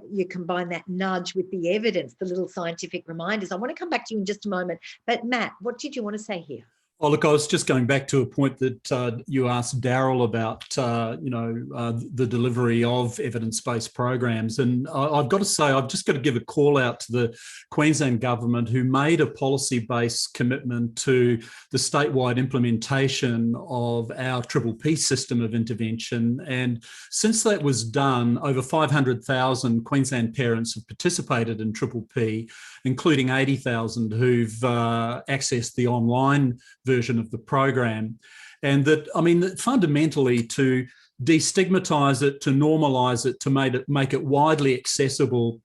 you combine that nudge with the evidence, the little scientific reminders. I want to come back to you in just a moment. But Matt, what did you want to say here? Oh, look, I was just going back to a point that you asked Daryl about, the delivery of evidence-based programs. And I've got to say, I've just got to give a call out to the Queensland government, who made a policy-based commitment to the statewide implementation of our PPP system of intervention. And since that was done, over 500,000 Queensland parents have participated in PPP, including 80,000 who've accessed the online version of the program. And that, I mean, that fundamentally to destigmatise it, to normalise it, to make it widely accessible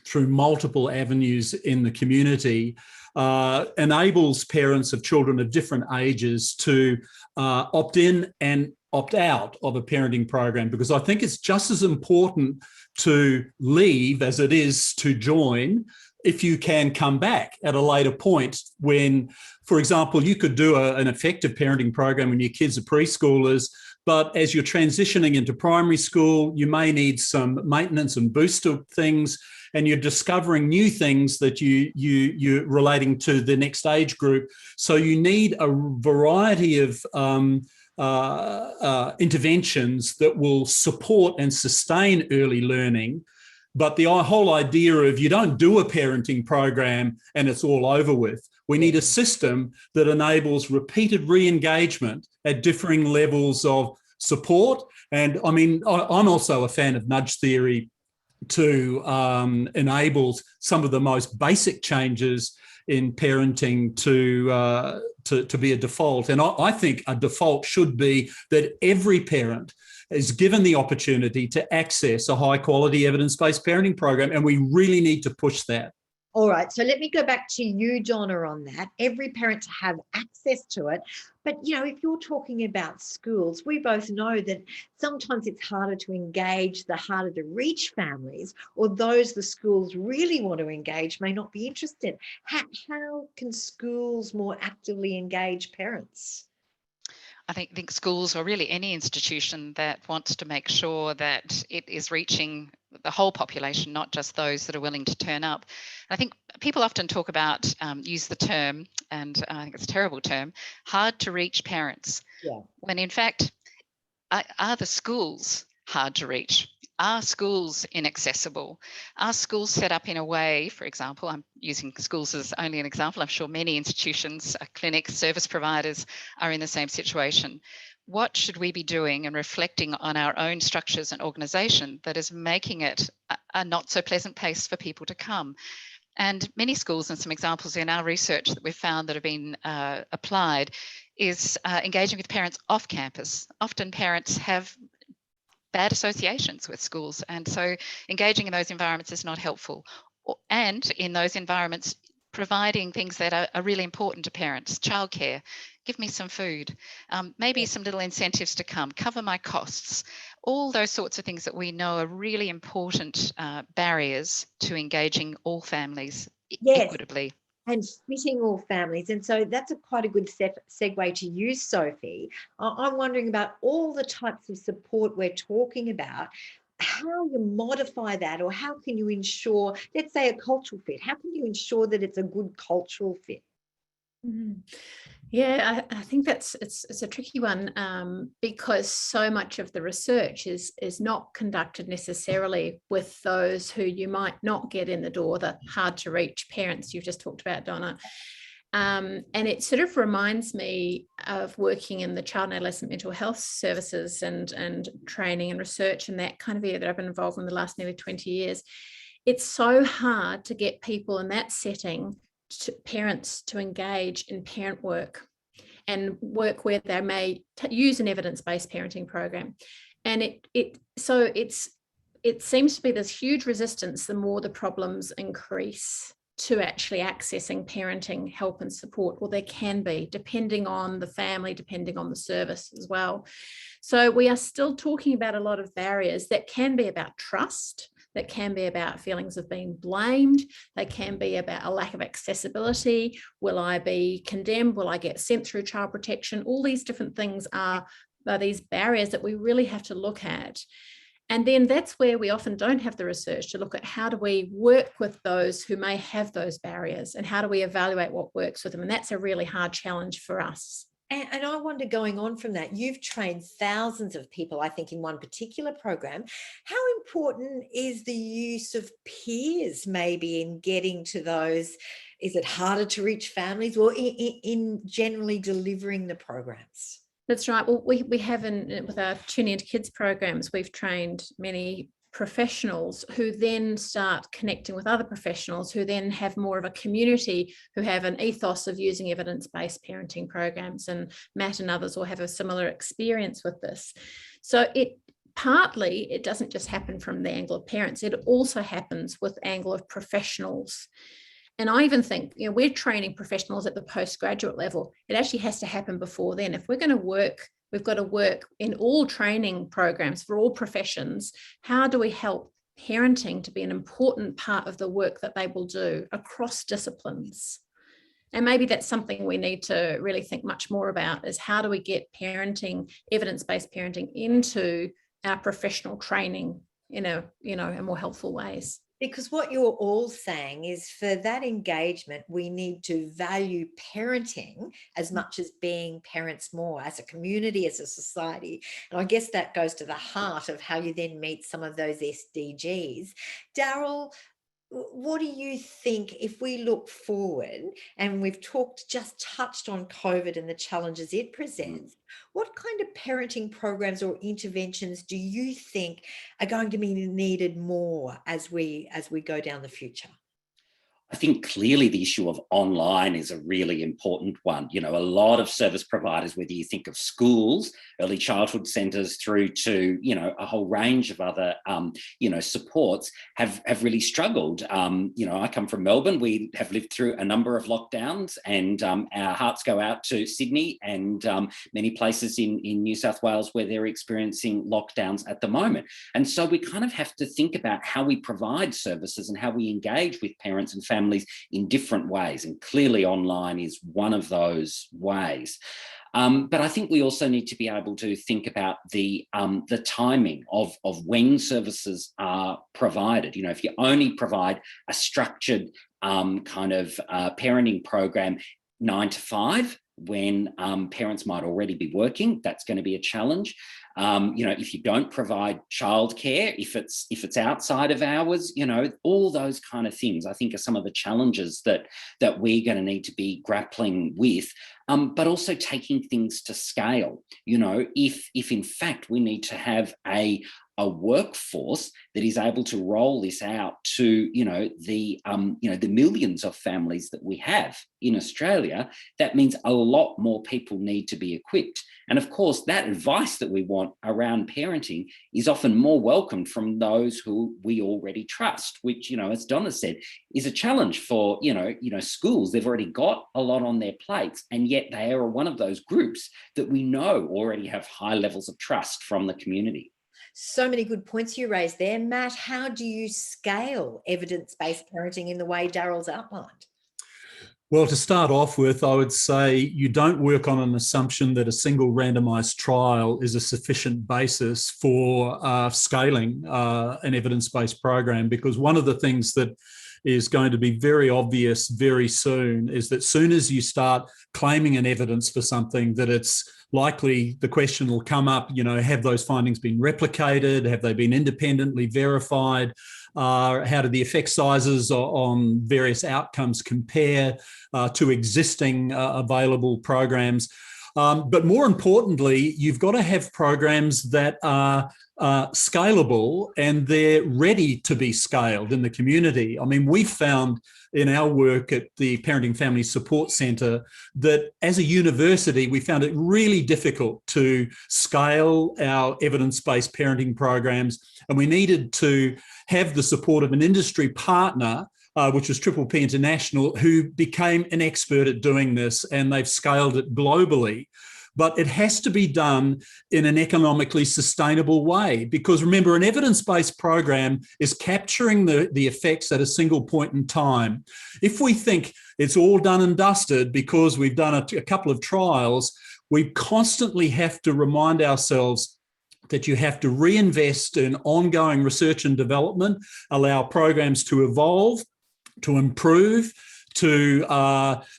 through multiple avenues in the community, enables parents of children of different ages to opt in and opt out of a parenting program, because I think it's just as important to leave as it is to join, if you can come back at a later point when, for example, you could do an effective parenting program when your kids are preschoolers, but as you're transitioning into primary school, you may need some maintenance and booster things. and you're discovering new things that you're relating to the next age group. So you need a variety of interventions that will support and sustain early learning. But the whole idea of you don't do a parenting program and it's all over with. We need a system that enables repeated re-engagement at differing levels of support. And I mean, I'm also a fan of nudge theory to enable some of the most basic changes in parenting to be a default. And I think a default should be that every parent is given the opportunity to access a high quality evidence-based parenting program. And we really need to push that. All right, so let me go back to you, Donna, on that. Every parent to have access to it. But, you know, if you're talking about schools, we both know that sometimes it's harder to engage the harder to reach families, or those the schools really want to engage may not be interested. How can schools more actively engage parents? I think schools, or really any institution that wants to make sure that it is reaching the whole population, not just those that are willing to turn up. I think people often talk about, use the term, and I think it's a terrible term, hard to reach parents. Yeah. When in fact, are the schools hard to reach? Are schools inaccessible? Are schools set up in a way, for example, I'm using schools as only an example, I'm sure many institutions, clinics, service providers are in the same situation. What should we be doing and reflecting on our own structures and organisation that is making it a not so pleasant place for people to come? And many schools, and some examples in our research that we've found that have been applied, is engaging with parents off campus. Often parents have bad associations with schools, and so engaging in those environments is not helpful. And in those environments, providing things that are really important to parents: childcare, give me some food, maybe some little incentives to come, cover my costs, all those sorts of things that we know are really important barriers to engaging all families equitably. And fitting all families. And so that's quite a good segue to you, Sophie. I'm wondering about all the types of support we're talking about, how you modify that, or how can you ensure, let's say, a cultural fit, how can you ensure that it's a good cultural fit? Mm-hmm. Yeah, I think it's a tricky one, because so much of the research is not conducted necessarily with those who you might not get in the door, the hard to reach parents you've just talked about, Donna. And it sort of reminds me of working in the child and adolescent mental health services and training and research and that kind of area that I've been involved in the last nearly 20 years. It's so hard to get people in that setting, parents, to engage in parent work and work where they may use an evidence-based parenting program. And it seems to be this huge resistance the more the problems increase to actually accessing parenting help and support. Well, there can be, depending on the family, depending on the service as well. So we are still talking about a lot of barriers that can be about trust, that can be about feelings of being blamed. They can be about a lack of accessibility. Will I be condemned? Will I get sent through child protection? All these different things are these barriers that we really have to look at. And then that's where we often don't have the research to look at how do we work with those who may have those barriers, and how do we evaluate what works with them? And that's a really hard challenge for us. And I wonder, going on from that, you've trained thousands of people, I think, in one particular program. How important is the use of peers maybe in getting to those? Is it harder to reach families, or in generally delivering the programs? That's right. Well, we have with our Tuning Into Kids programs, we've trained many professionals who then start connecting with other professionals who then have more of a community, who have an ethos of using evidence-based parenting programs, and Matt and others will have a similar experience with this. So it doesn't just happen from the angle of parents, it also happens with angle of professionals. And I even think, we're training professionals at the postgraduate level. It actually has to happen before then. If we're going to work, we've got to work in all training programs for all professions. How do we help parenting to be an important part of the work that they will do across disciplines? And maybe that's something we need to really think much more about, is how do we get parenting, evidence-based parenting, into our professional training in more helpful ways. Because what you're all saying is for that engagement, we need to value parenting as much as being parents more, as a community, as a society. And I guess that goes to the heart of how you then meet some of those SDGs. Daryl, what do you think if we look forward, and we've just touched on COVID and the challenges it presents, what kind of parenting programs or interventions do you think are going to be needed more as we go down the future? I think clearly the issue of online is a really important one. You know, a lot of service providers, whether you think of schools, early childhood centres, through to, you know, a whole range of other, you know, supports, have really struggled. You know, I come from Melbourne. We have lived through a number of lockdowns, and our hearts go out to Sydney and many places in New South Wales where they're experiencing lockdowns at the moment. And so we kind of have to think about how we provide services and how we engage with parents and families in different ways, and clearly online is one of those ways. But I think we also need to be able to think about the timing of when services are provided. You know, if you only provide a structured kind of parenting program 9 to 5, when parents might already be working, that's going to be a challenge. You know, if you don't provide childcare, if it's outside of hours, you know, all those kind of things, I think, are some of the challenges that we're going to need to be grappling with. But also taking things to scale. You know, if in fact we need to have a workforce that is able to roll this out to, you know, the millions of families that we have in Australia, that means a lot more people need to be equipped. And of course, that advice that we want around parenting is often more welcomed from those who we already trust, which, you know, as Donna said, is a challenge for, you know, schools. They've already got a lot on their plates, and yet they are one of those groups that we know already have high levels of trust from the community. So many good points you raised there. Matt, how do you scale evidence-based parenting in the way Daryl's outlined? Well, to start off with, I would say you don't work on an assumption that a single randomised trial is a sufficient basis for scaling an evidence-based program, because one of the things that is going to be very obvious very soon is that soon as you start claiming an evidence for something, that it's likely the question will come up, you know, have those findings been replicated? Have they been independently verified? How do the effect sizes on various outcomes compare to existing available programs? But more importantly, you've got to have programs that are scalable, and they're ready to be scaled in the community. I mean, we found in our work at the Parenting Family Support Centre that as a university, we found it really difficult to scale our evidence-based parenting programs, and we needed to have the support of an industry partner, which was Triple P International, who became an expert at doing this, and they've scaled it globally. But it has to be done in an economically sustainable way, because remember, an evidence-based program is capturing the effects at a single point in time. If we think it's all done and dusted because we've done a couple of trials, we constantly have to remind ourselves that you have to reinvest in ongoing research and development, allow programs to evolve, to improve, to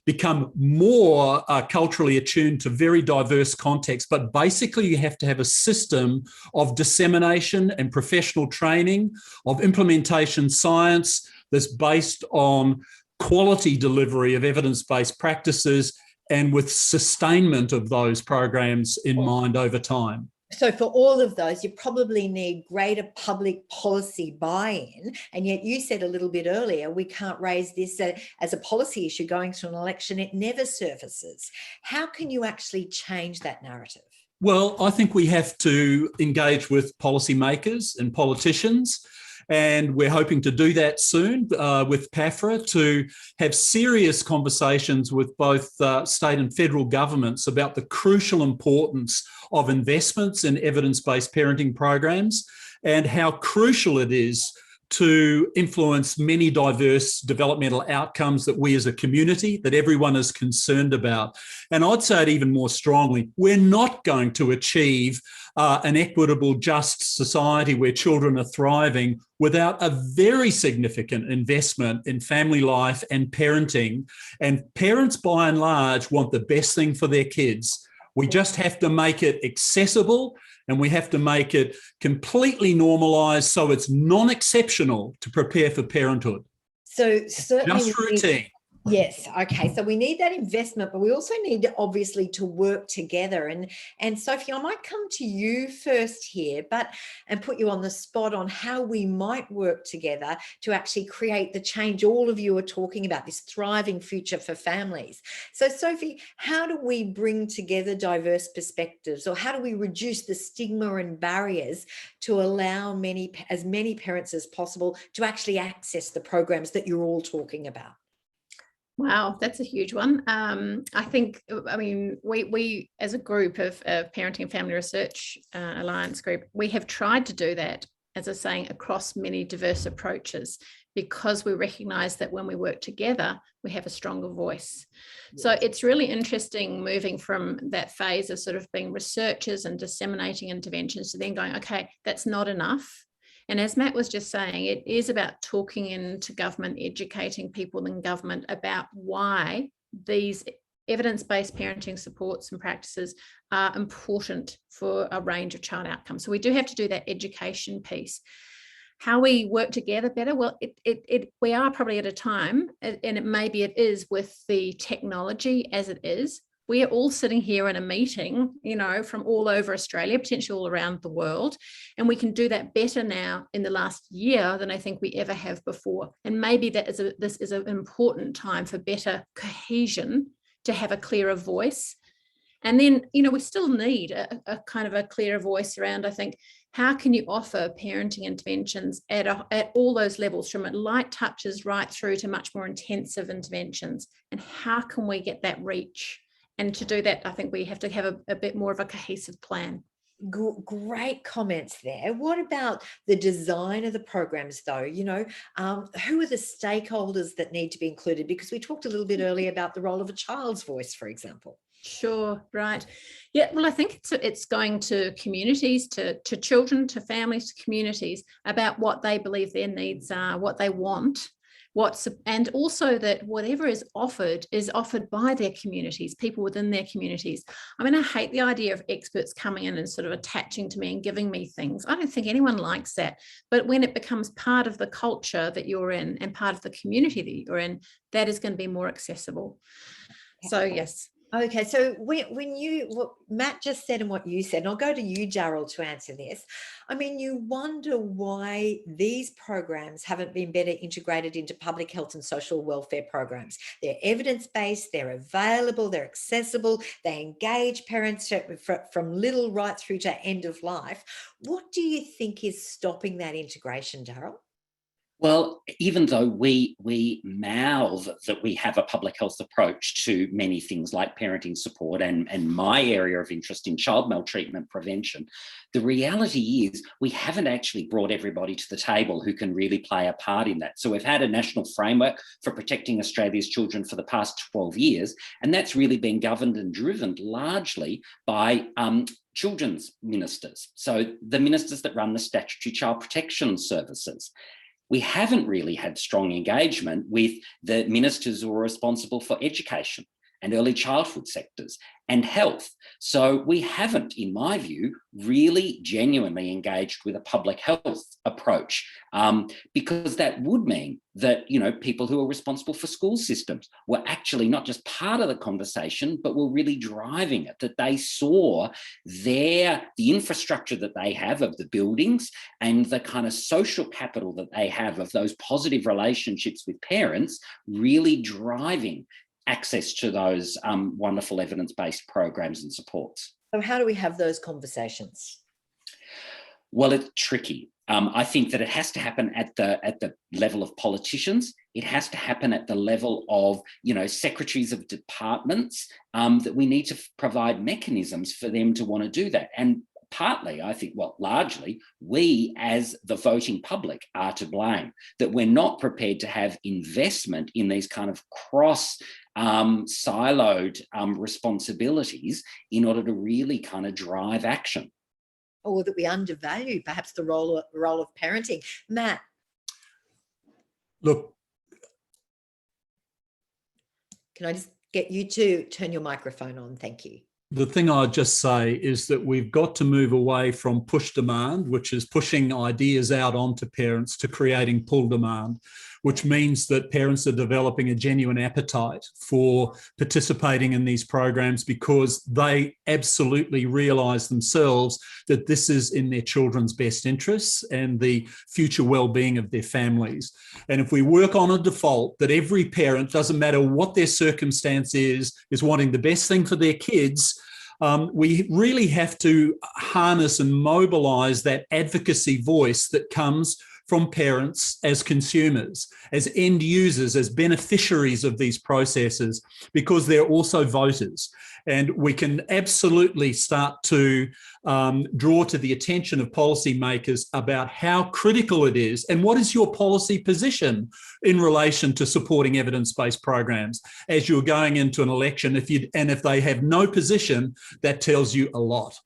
become more culturally attuned to very diverse contexts. But basically, you have to have a system of dissemination and professional training, of implementation science that's based on quality delivery of evidence-based practices, and with sustainment of those programs in mind over time. So for all of those, you probably need greater public policy buy-in. And yet you said a little bit earlier, we can't raise this as a policy issue going to an election. It never surfaces. How can you actually change that narrative? Well, I think we have to engage with policymakers and politicians, and we're hoping to do that soon with PAFRA, to have serious conversations with both state and federal governments about the crucial importance of investments in evidence-based parenting programs, and how crucial it is to influence many diverse developmental outcomes that we as a community, that everyone is concerned about. And I'd say it even more strongly, we're not going to achieve an equitable, just society where children are thriving without a very significant investment in family life and parenting. And parents, by and large, want the best thing for their kids. We just have to make it accessible, and we have to make it completely normalised so it's non-exceptional to prepare for parenthood. So certainly just routine. Yes. Okay. So we need that investment, but we also need obviously to work together. And Sophie, I might come to you first here, and put you on the spot on how we might work together to actually create the change all of you are talking about, this thriving future for families. So Sophie, how do we bring together diverse perspectives, or how do we reduce the stigma and barriers to allow as many parents as possible to actually access the programs that you're all talking about? Wow, that's a huge one. I think, we as a group of Parenting and Family Research Alliance group, we have tried to do that, as I was saying, across many diverse approaches, because we recognise that when we work together, we have a stronger voice. Yes. So it's really interesting moving from that phase of sort of being researchers and disseminating interventions to then going, okay, that's not enough. And as Matt was just saying, it is about talking into government, educating people in government about why these evidence-based parenting supports and practices are important for a range of child outcomes. So we do have to do that education piece. How we work together better? Well, we are probably at a time, and it is with the technology as it is. We are all sitting here in a meeting, from all over Australia, potentially all around the world, and we can do that better now in the last year than I think we ever have before. And maybe this is an important time for better cohesion, to have a clearer voice. And then, we still need a kind of a clearer voice around, I think, how can you offer parenting interventions at all those levels, from light touches right through to much more intensive interventions, and how can we get that reach? And to do that, I think we have to have a bit more of a cohesive plan. Great comments there. What about the design of the programs, though? Who are the stakeholders that need to be included? Because we talked a little bit earlier about the role of a child's voice, for example. Sure, right. Yeah, well, I think it's going to communities, to children, to families, to communities, about what they believe their needs are, what they want. And also that whatever is offered by their communities, people within their communities. I hate the idea of experts coming in and sort of attaching to me and giving me things. I don't think anyone likes that. But when it becomes part of the culture that you're in and part of the community that you're in, that is going to be more accessible. So, yes. Okay, so what Matt just said and what you said, and I'll go to you, Daryl, to answer this. You wonder why these programs haven't been better integrated into public health and social welfare programs. They're evidence-based, they're available, they're accessible, they engage parents from little right through to end of life. What do you think is stopping that integration, Daryl? Well, even though we mouth that we have a public health approach to many things like parenting support and my area of interest in child maltreatment prevention, the reality is we haven't actually brought everybody to the table who can really play a part in that. So we've had a national framework for protecting Australia's children for the past 12 years, and that's really been governed and driven largely by children's ministers. So the ministers that run the statutory child protection services. We haven't really had strong engagement with the ministers who are responsible for education and early childhood sectors and health. So we haven't, in my view, really genuinely engaged with a public health approach, because that would mean that, people who are responsible for school systems were actually not just part of the conversation, but were really driving it, that they saw the infrastructure that they have of the buildings and the kind of social capital that they have of those positive relationships with parents really driving access to those wonderful evidence-based programs and supports. So how do we have those conversations? Well, it's tricky. I think that it has to happen at the level of politicians. It has to happen at the level of, secretaries of departments, that we need to provide mechanisms for them to want to do that. And partly, I think, well, largely, we as the voting public are to blame, that we're not prepared to have investment in these kind of siloed responsibilities in order to really kind of drive action. Or that we undervalue perhaps the role of parenting. Matt. Look. Can I just get you to turn your microphone on? Thank you. The thing I'd just say is that we've got to move away from push demand, which is pushing ideas out onto parents, to creating pull demand, which means that parents are developing a genuine appetite for participating in these programs because they absolutely realise themselves that this is in their children's best interests and the future well-being of their families. And if we work on a default that every parent, doesn't matter what their circumstance is wanting the best thing for their kids, we really have to harness and mobilise that advocacy voice that comes from parents as consumers, as end users, as beneficiaries of these processes, because they're also voters. And we can absolutely start to draw to the attention of policymakers about how critical it is and what is your policy position in relation to supporting evidence-based programs as you're going into an election. If they have no position, that tells you a lot.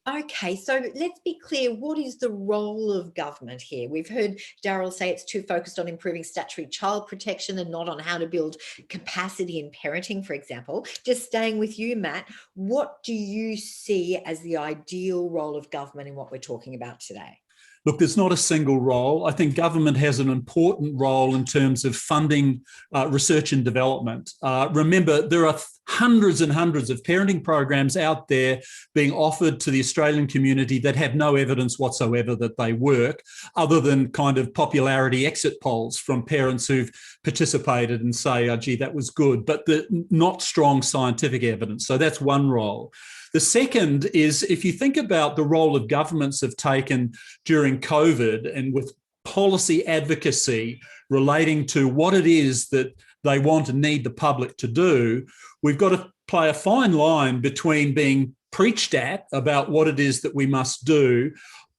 Okay, so let's be clear, what is the role of government here? We've heard Daryl say it's too focused on improving statutory child protection and not on how to build capacity in parenting, for example. Just staying with you, Matt, what do you see as the ideal role of government in what we're talking about today? Look, there's not a single role. I think government has an important role in terms of funding research and development. Remember, there are hundreds and hundreds of parenting programs out there being offered to the Australian community that have no evidence whatsoever that they work, other than kind of popularity exit polls from parents who've participated and say, oh, gee, that was good, but not strong scientific evidence. So that's one role. The second is, if you think about the role of governments have taken during COVID and with policy advocacy relating to what it is that they want and need the public to do, we've got to play a fine line between being preached at about what it is that we must do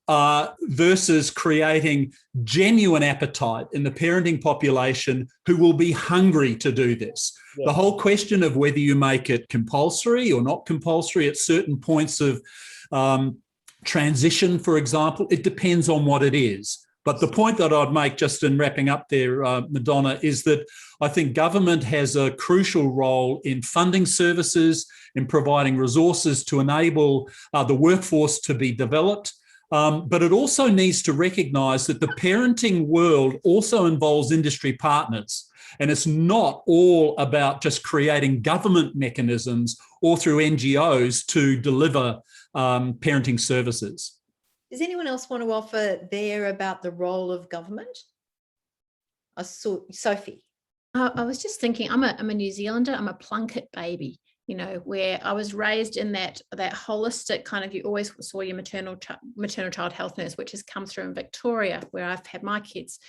versus creating genuine appetite in the parenting population who will be hungry to do this. Yeah. The whole question of whether you make it compulsory or not compulsory at certain points of transition, for example, it depends on what it is. But the point that I'd make, just in wrapping up there, Madonna, is that I think government has a crucial role in funding services, in providing resources to enable the workforce to be developed. But it also needs to recognise that the parenting world also involves industry partners. And it's not all about just creating government mechanisms or through NGOs to deliver parenting services. Does anyone else want to offer there about the role of government? I saw Sophie. I was just thinking, I'm a New Zealander, I'm a Plunkett baby, you know, where I was raised in that holistic kind of, you always saw your maternal child health nurse, which has come through in Victoria, where I've had my kids.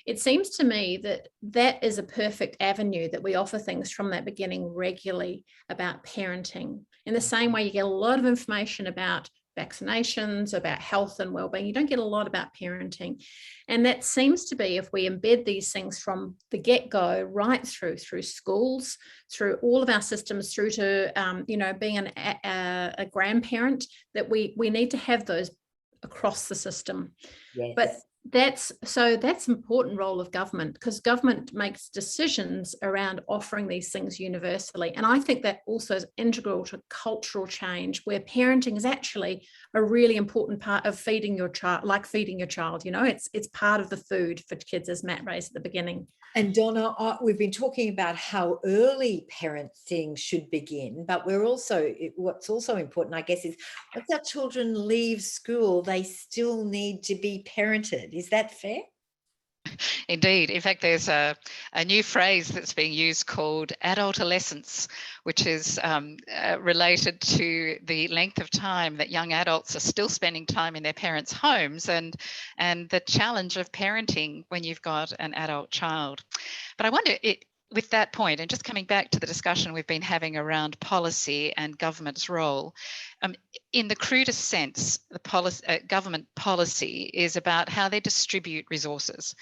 It seems to me that that is a perfect avenue, that we offer things from that beginning regularly about parenting. In the same way, you get a lot of information about vaccinations, about health and well-being. You don't get a lot about parenting. And that seems to be, if we embed these things from the get-go, right through schools, through all of our systems, through to, you know, being a grandparent, that we need to have those across the system. Yes. But that's important role of government, because government makes decisions around offering these things universally. And I think that also is integral to cultural change, where parenting is actually a really important part of feeding your child, like feeding your child, you know, it's part of the food for kids, as Matt raised at the beginning. And Donna, we've been talking about how early parenting should begin, but what's also important, I guess, is once our children leave school, they still need to be parented. Is that fair? Indeed. In fact, there's a new phrase that's being used called adultolescence, which is related to the length of time that young adults are still spending time in their parents' homes, and the challenge of parenting when you've got an adult child. But I wonder, with that point, and just coming back to the discussion we've been having around policy and government's role, in the crudest sense, the government policy is about how they distribute resources.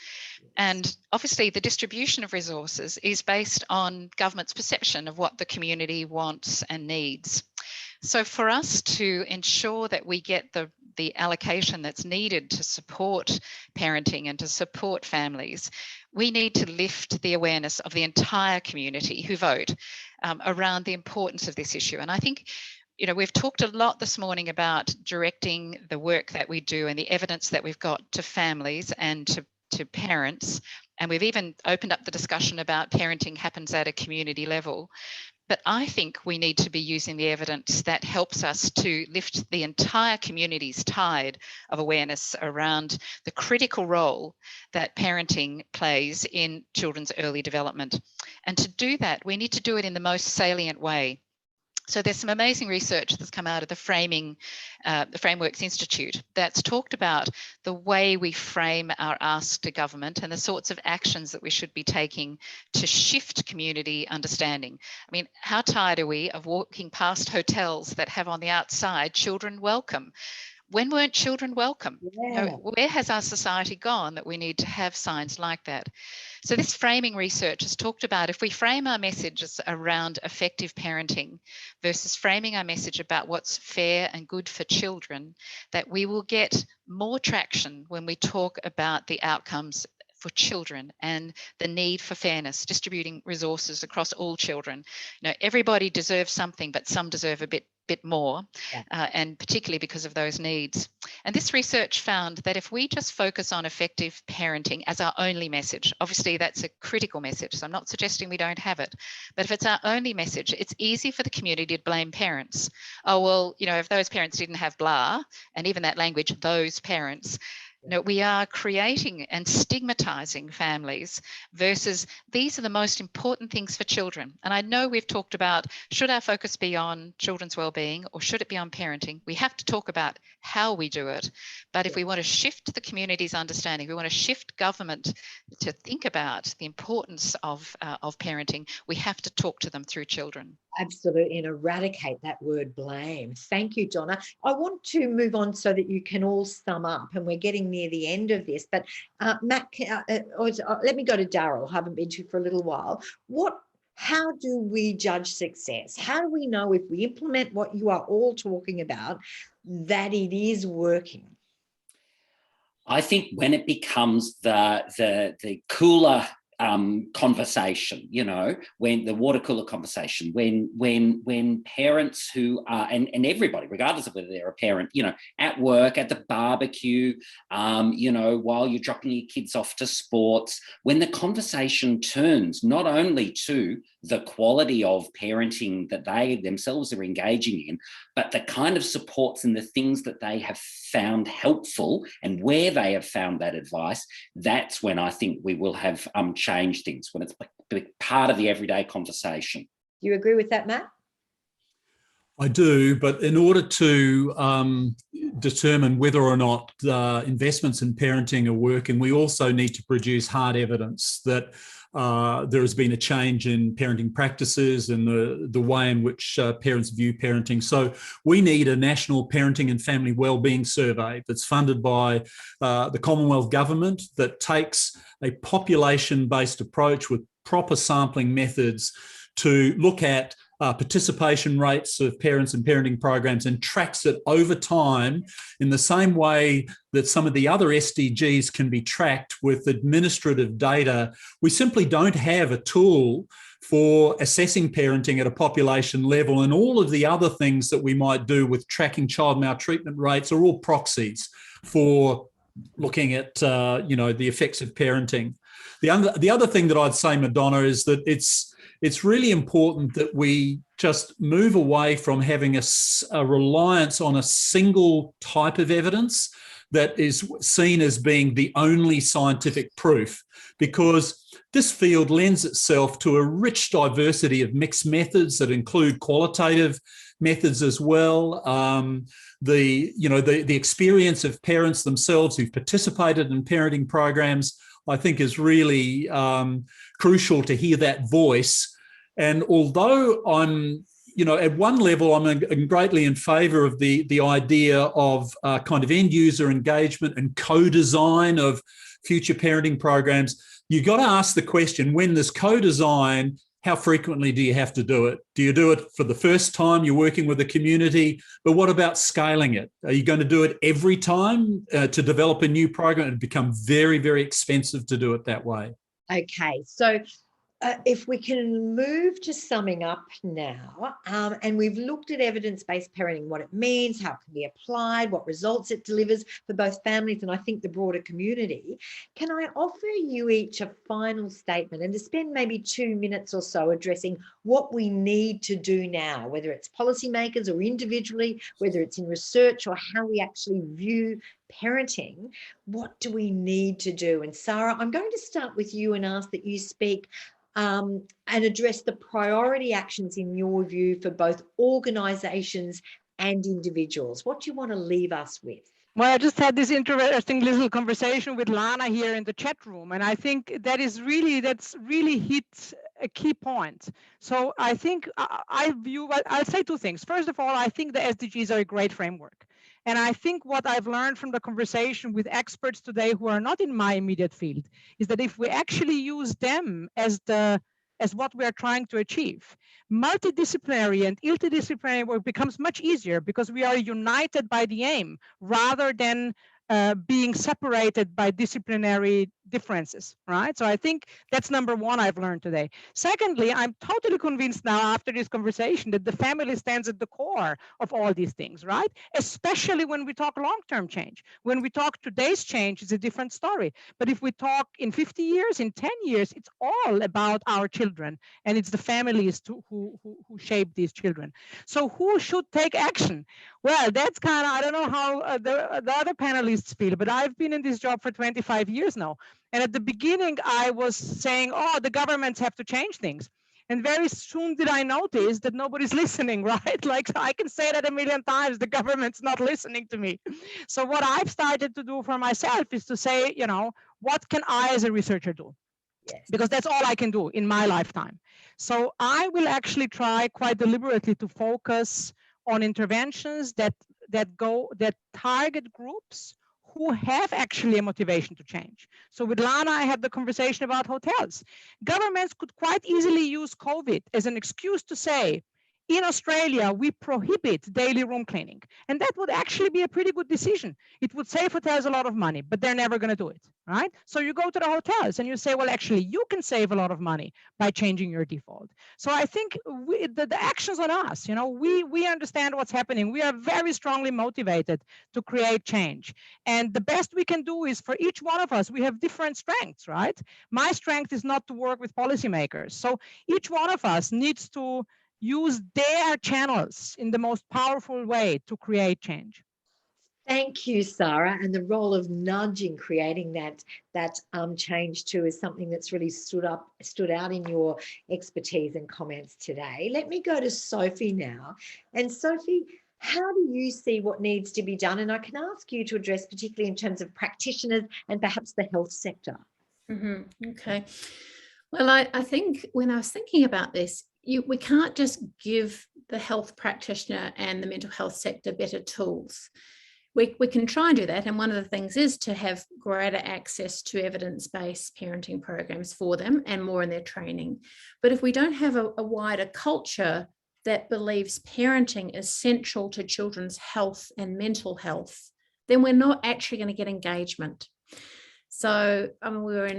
And obviously the distribution of resources is based on government's perception of what the community wants and needs. So for us to ensure that we get the allocation that's needed to support parenting and to support families, we need to lift the awareness of the entire community who vote around the importance of this issue. And I think, you know, we've talked a lot this morning about directing the work that we do and the evidence that we've got to families and to parents. And we've even opened up the discussion about parenting happens at a community level. But I think we need to be using the evidence that helps us to lift the entire community's tide of awareness around the critical role that parenting plays in children's early development. And to do that, we need to do it in the most salient way. So there's some amazing research that's come out of the Frameworks Institute that's talked about the way we frame our ask to government and the sorts of actions that we should be taking to shift community understanding. I mean, how tired are we of walking past hotels that have on the outside children welcome? When weren't children welcome? Yeah. You know, where has our society gone that we need to have signs like that? So this framing research has talked about if we frame our messages around effective parenting versus framing our message about what's fair and good for children, that we will get more traction when we talk about the outcomes for children and the need for fairness, distributing resources across all children. You know, everybody deserves something, but some deserve a bit more, and particularly because of those needs. And this research found that if we just focus on effective parenting as our only message, obviously that's a critical message, so I'm not suggesting we don't have it, but if it's our only message, it's easy for the community to blame parents. Oh, well, you know, if those parents didn't have blah, and even that language, those parents, no, we are creating and stigmatizing families versus these are the most important things for children. And I know we've talked about, should our focus be on children's well-being or should it be on parenting? We have to talk about how we do it. But if we want to shift the community's understanding, we want to shift government to think about the importance of parenting, we have to talk to them through children. Absolutely, and eradicate that word blame. Thank you, Donna. I want to move on so that you can all sum up, and we're getting near the end of this. But Matt, let me go to Daryl. Haven't been to for a little while. How do we judge success? How do we know if we implement what you are all talking about that it is working? I think when it becomes the cooler conversation, you know, when the water cooler conversation, when parents who are, and everybody, regardless of whether they're a parent, you know, at work, at the barbecue, you know, while you're dropping your kids off to sports, when the conversation turns not only to the quality of parenting that they themselves are engaging in, but the kind of supports and the things that they have found helpful and where they have found that advice, that's when I think we will have changed things, when it's part of the everyday conversation. Do you agree with that, Matt? I do, but in order to determine whether or not investments in parenting are working, we also need to produce hard evidence that there has been a change in parenting practices and the way in which parents view parenting. So we need a national parenting and family wellbeing survey that's funded by the Commonwealth Government, that takes a population-based approach with proper sampling methods to look at participation rates of parents in parenting programs and tracks it over time in the same way that some of the other SDGs can be tracked with administrative data. We simply don't have a tool for assessing parenting at a population level, and all of the other things that we might do with tracking child maltreatment rates are all proxies for looking at you know, the effects of parenting. The other thing that I'd say, Madonna, is that it's really important that we just move away from having a reliance on a single type of evidence that is seen as being the only scientific proof, because this field lends itself to a rich diversity of mixed methods that include qualitative methods as well. The experience of parents themselves who've participated in parenting programs, I think is really crucial to hear that voice. And although I'm, at one level, I'm greatly in favour of the idea of kind of end user engagement and co-design of future parenting programs, you've got to ask the question, when there's co-design, how frequently do you have to do it? Do you do it for the first time you're working with a community? But what about scaling it? Are you going to do it every time to develop a new program? It'd become very, very expensive to do it that way. Okay, so if we can move to summing up now, and we've looked at evidence-based parenting, what it means, how it can be applied, what results it delivers for both families and I think the broader community, can I offer you each a final statement and to spend maybe 2 minutes or so addressing what we need to do now, whether it's policymakers or individually, whether it's in research or how we actually view parenting, what do we need to do? And Sarah, I'm going to start with you and ask that you speak and address the priority actions in your view for both organisations and individuals. What do you want to leave us with? Well, I just had this interesting little conversation with Lana here in the chat room, and I think that's really hit a key point. So I think I'll say two things. First of all, I think the SDGs are a great framework. And I think what I've learned from the conversation with experts today who are not in my immediate field is that if we actually use them as what we are trying to achieve, multidisciplinary and interdisciplinary work becomes much easier because we are united by the aim rather than being separated by disciplinary differences, right? So I think that's number one I've learned today. Secondly, I'm totally convinced now after this conversation that the family stands at the core of all these things, right? Especially when we talk long-term change. When we talk today's change, it's a different story. But if we talk in 50 years, in 10 years, it's all about our children and it's the families who shape these children. So who should take action? Well, that's kind of, I don't know how the other panelists feel, but I've been in this job for 25 years now. And at the beginning, I was saying, oh, the governments have to change things. And very soon did I notice that nobody's listening, right? Like I can say that a million times, the government's not listening to me. So what I've started to do for myself is to say, what can I as a researcher do? Yes. Because that's all I can do in my lifetime. So I will actually try quite deliberately to focus on interventions that target groups who have actually a motivation to change. So with Lana, I had the conversation about hotels. Governments could quite easily use COVID as an excuse to say, in Australia, we prohibit daily room cleaning. And that would actually be a pretty good decision. It would save hotels a lot of money, but they're never going to do it, right? So you go to the hotels and you say, well, actually, you can save a lot of money by changing your default. So I think the action's on us. We understand what's happening. We are very strongly motivated to create change. And the best we can do is for each one of us, we have different strengths, right? My strength is not to work with policymakers. So each one of us needs to use their channels in the most powerful way to create change. Thank you, Sarah. And the role of nudge in creating that change too is something that's really stood out in your expertise and comments today. Let me go to Sophie now. And Sophie, how do you see what needs to be done? And I can ask you to address particularly in terms of practitioners and perhaps the health sector. Mm-hmm. Okay. Well, I think when I was thinking about this, we can't just give the health practitioner and the mental health sector better tools. We can try and do that. And one of the things is to have greater access to evidence-based parenting programs for them and more in their training. But if we don't have a wider culture that believes parenting is central to children's health and mental health, then we're not actually going to get engagement. So we were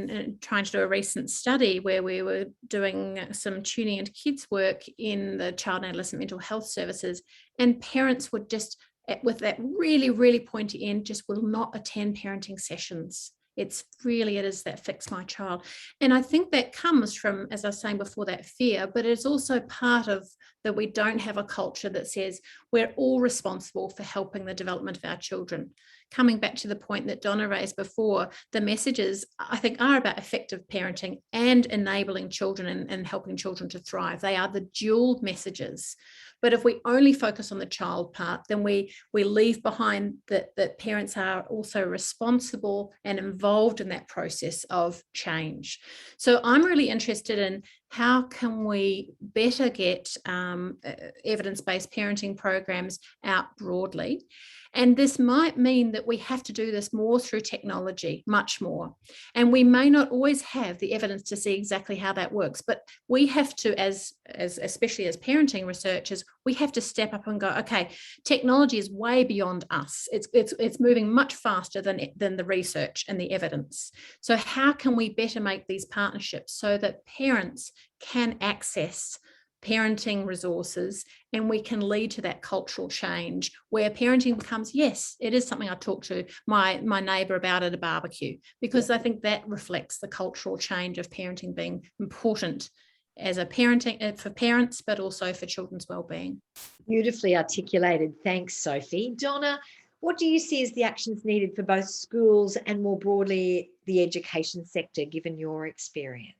trying to do a recent study where we were doing some tuning into kids' work in the child and adolescent mental health services, and parents would just, with that really, really pointy end, just will not attend parenting sessions. It is that fix my child. And I think that comes from, as I was saying before, that fear, but it's also part of that we don't have a culture that says we're all responsible for helping the development of our children. Coming back to the point that Donna raised before, the messages, I think, are about effective parenting and enabling children and helping children to thrive. They are the dual messages. But if we only focus on the child part, then we leave behind that parents are also responsible and involved in that process of change. So I'm really interested in how can we better get evidence-based parenting programs out broadly. And this might mean that we have to do this more through technology, much more. And we may not always have the evidence to see exactly how that works, but we have to, as especially as parenting researchers, we have to step up and go, okay, technology is way beyond us. It's moving much faster than the research and the evidence. So how can we better make these partnerships so that parents can access parenting resources and we can lead to that cultural change where parenting becomes, yes, it is something I talk to my neighbour about at a barbecue, because I think that reflects the cultural change of parenting being important as a parenting for parents, but also for children's well-being. Beautifully articulated. Thanks, Sophie. Donna, what do you see as the actions needed for both schools and more broadly the education sector, given your experience?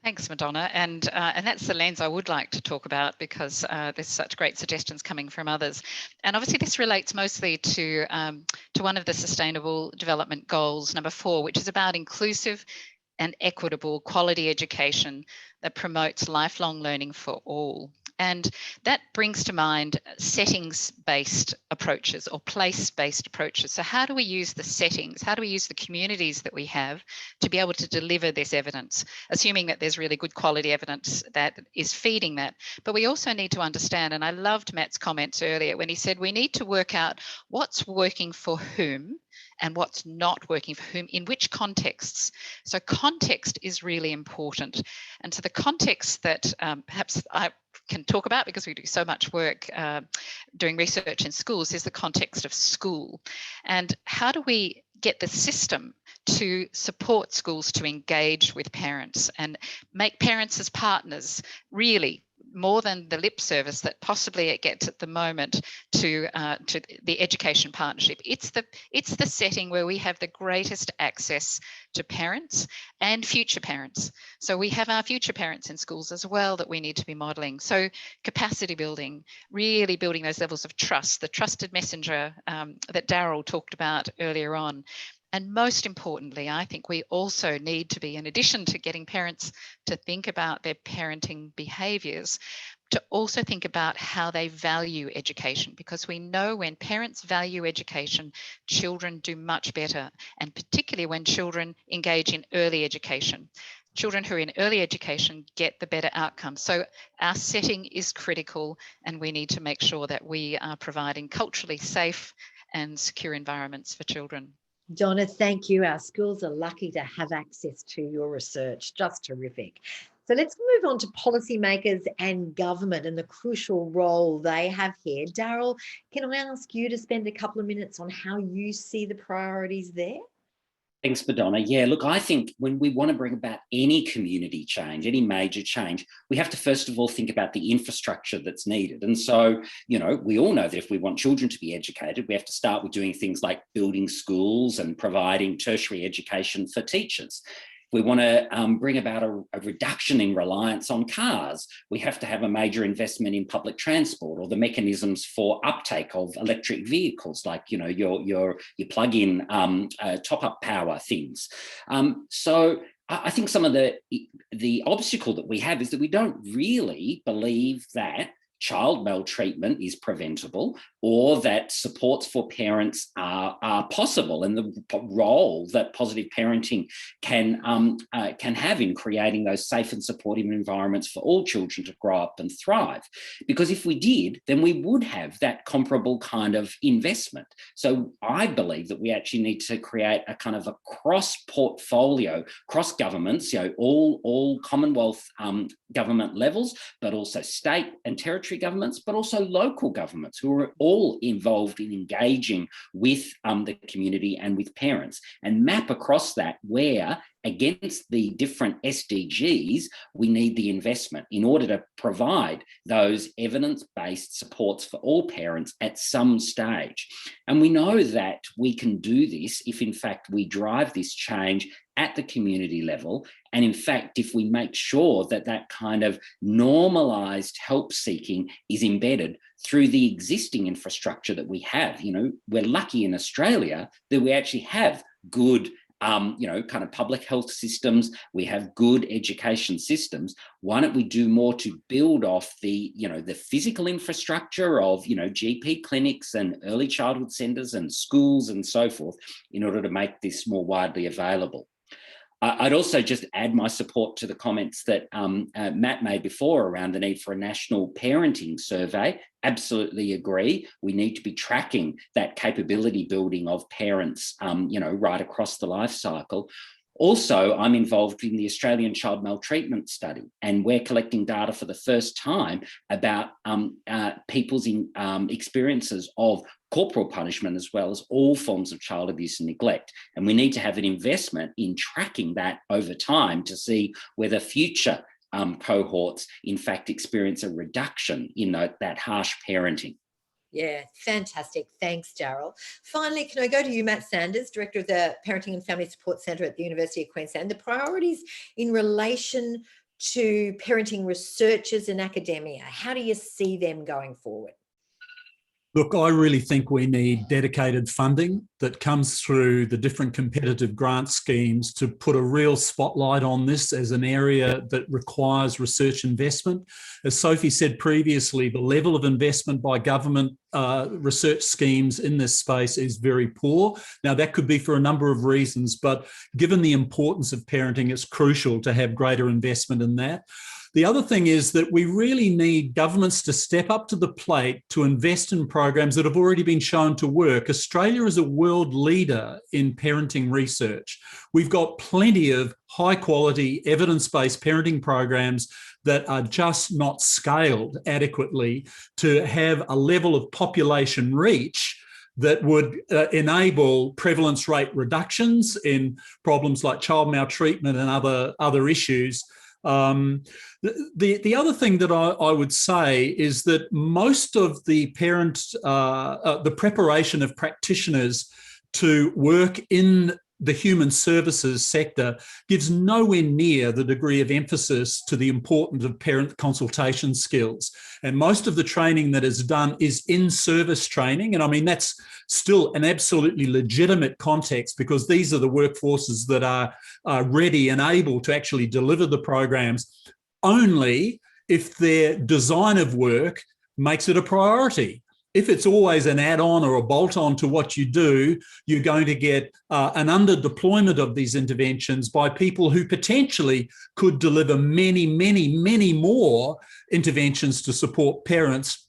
Thanks, Madonna. And that's the lens I would like to talk about, because there's such great suggestions coming from others. And obviously this relates mostly to one of the Sustainable Development Goals, number 4, which is about inclusive and equitable quality education that promotes lifelong learning for all. And that brings to mind settings-based approaches or place-based approaches. So how do we use the settings? How do we use the communities that we have to be able to deliver this evidence, assuming that there's really good quality evidence that is feeding that? But we also need to understand, and I loved Matt's comments earlier when he said we need to work out what's working for whom and what's not working for whom, in which contexts. So context is really important. And so the context that perhaps I can talk about, because we do so much work doing research in schools, is the context of school. And how do we get the system to support schools to engage with parents and make parents as partners, really more than the lip service that possibly it gets at the moment to the education partnership. It's the setting where we have the greatest access to parents and future parents. So we have our future parents in schools as well that we need to be modelling. So capacity building, really building those levels of trust, the trusted messenger that Daryl talked about earlier on. And most importantly, I think we also need to be, in addition to getting parents to think about their parenting behaviours, to also think about how they value education, because we know when parents value education, children do much better, and particularly when children engage in early education. Children who are in early education get the better outcomes. So our setting is critical, and we need to make sure that we are providing culturally safe and secure environments for children. Donna, thank you. Our schools are lucky to have access to your research. Just terrific. So let's move on to policymakers and government and the crucial role they have here. Daryl, can I ask you to spend a couple of minutes on how you see the priorities there? Thanks, Madonna. Yeah, look, I think when we want to bring about any community change, any major change, we have to first of all think about the infrastructure that's needed. And so, you know, we all know that if we want children to be educated, we have to start with doing things like building schools and providing tertiary education for teachers. We want to bring about a reduction in reliance on cars. We have to have a major investment in public transport, or the mechanisms for uptake of electric vehicles, like, you know, your plug-in top-up power things. So I think some of the obstacle that we have is that we don't really believe that child maltreatment is preventable, or that supports for parents are possible, and the role that positive parenting can have in creating those safe and supportive environments for all children to grow up and thrive. Because if we did, then we would have that comparable kind of investment. So I believe that we actually need to create a kind of a cross-portfolio, cross-governments, you know, all Commonwealth government levels, but also state and territory territory governments, but also local governments who are all involved in engaging with the community and with parents, and map across that where, against the different SDGs, we need the investment in order to provide those evidence-based supports for all parents at some stage. And we know that we can do this if, in fact, we drive this change at the community level. And in fact, if we make sure that that kind of normalized help seeking is embedded through the existing infrastructure that we have. You know, we're lucky in Australia that we actually have good kind of public health systems, we have good education systems. Why don't we do more to build off the physical infrastructure of, GP clinics and early childhood centres and schools and so forth in order to make this more widely available? I'd also just add my support to the comments that Matt made before around the need for a national parenting survey. Absolutely agree. We need to be tracking that capability building of parents, right across the life cycle. Also, I'm involved in the Australian Child Maltreatment Study, and we're collecting data for the first time about people's experiences of corporal punishment as well as all forms of child abuse and neglect. And we need to have an investment in tracking that over time to see whether future cohorts in fact experience a reduction in that harsh parenting. Yeah, fantastic. Thanks, Daryl. Finally, can I go to you, Matt Sanders, Director of the Parenting and Family Support Centre at the University of Queensland, the priorities in relation to parenting researchers in academia. How do you see them going forward? Look, I really think we need dedicated funding that comes through the different competitive grant schemes to put a real spotlight on this as an area that requires research investment. As Sophie said previously, the level of investment by government research schemes in this space is very poor. Now, that could be for a number of reasons, but given the importance of parenting, it's crucial to have greater investment in that. The other thing is that we really need governments to step up to the plate to invest in programs that have already been shown to work. Australia is a world leader in parenting research. We've got plenty of high quality evidence-based parenting programs that are just not scaled adequately to have a level of population reach that would enable prevalence rate reductions in problems like child maltreatment and other issues. The other thing that I would say is that most of the the preparation of practitioners to work in the human services sector gives nowhere near the degree of emphasis to the importance of parent consultation skills. And most of the training that is done is in-service training. And I mean, that's still an absolutely legitimate context because these are the workforces that are ready and able to actually deliver the programs only if their design of work makes it a priority. If it's always an add-on or a bolt-on to what you do, you're going to get an under-deployment of these interventions by people who potentially could deliver many, many, many more interventions to support parents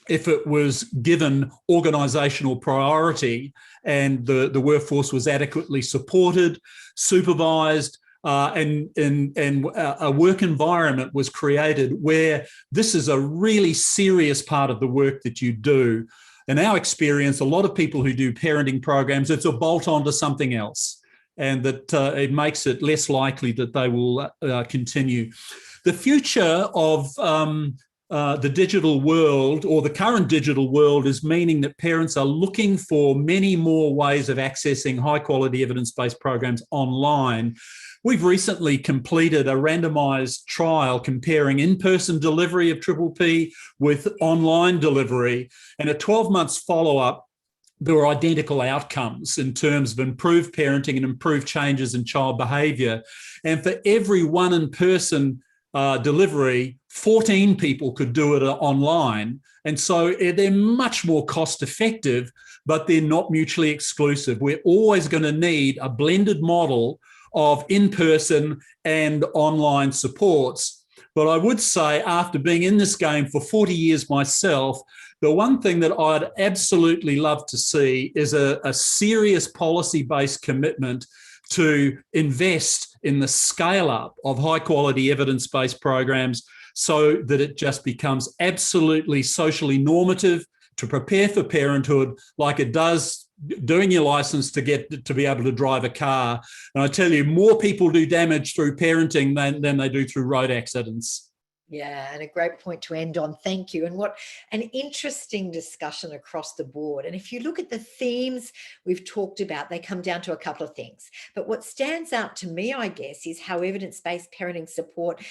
if it was given organisational priority and the workforce was adequately supported, supervised, and a work environment was created where this is a really serious part of the work that you do. In our experience, a lot of people who do parenting programs, it's a bolt on to something else, and that it makes it less likely that they will continue. The future of the digital world, or the current digital world, is meaning that parents are looking for many more ways of accessing high quality evidence-based programs online. We've recently completed a randomised trial comparing in-person delivery of PPP with online delivery, and at 12 months follow-up, there were identical outcomes in terms of improved parenting and improved changes in child behaviour. And for every one in-person delivery, 14 people could do it online. And so they're much more cost effective, but they're not mutually exclusive. We're always going to need a blended model of in-person and online supports. But I would say, after being in this game for 40 years myself, the one thing that I'd absolutely love to see is a serious policy-based commitment to invest in the scale-up of high-quality evidence-based programs so that it just becomes absolutely socially normative to prepare for parenthood, like it does doing your license to be able to drive a car. And I tell you, more people do damage through parenting than they do through road accidents. Yeah, and a great point to end on. Thank you. And what an interesting discussion across the board. And if you look at the themes we've talked about, they come down to a couple of things. But what stands out to me, I guess, is how evidence-based parenting support